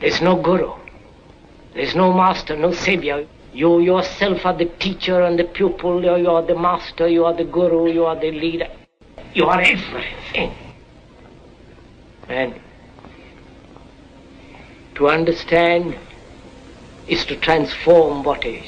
there is no guru, there is no master, no savior. You yourself are the teacher and the pupil, you are the master, you are the guru, you are the leader. You are everything. And to understand is to transform what is.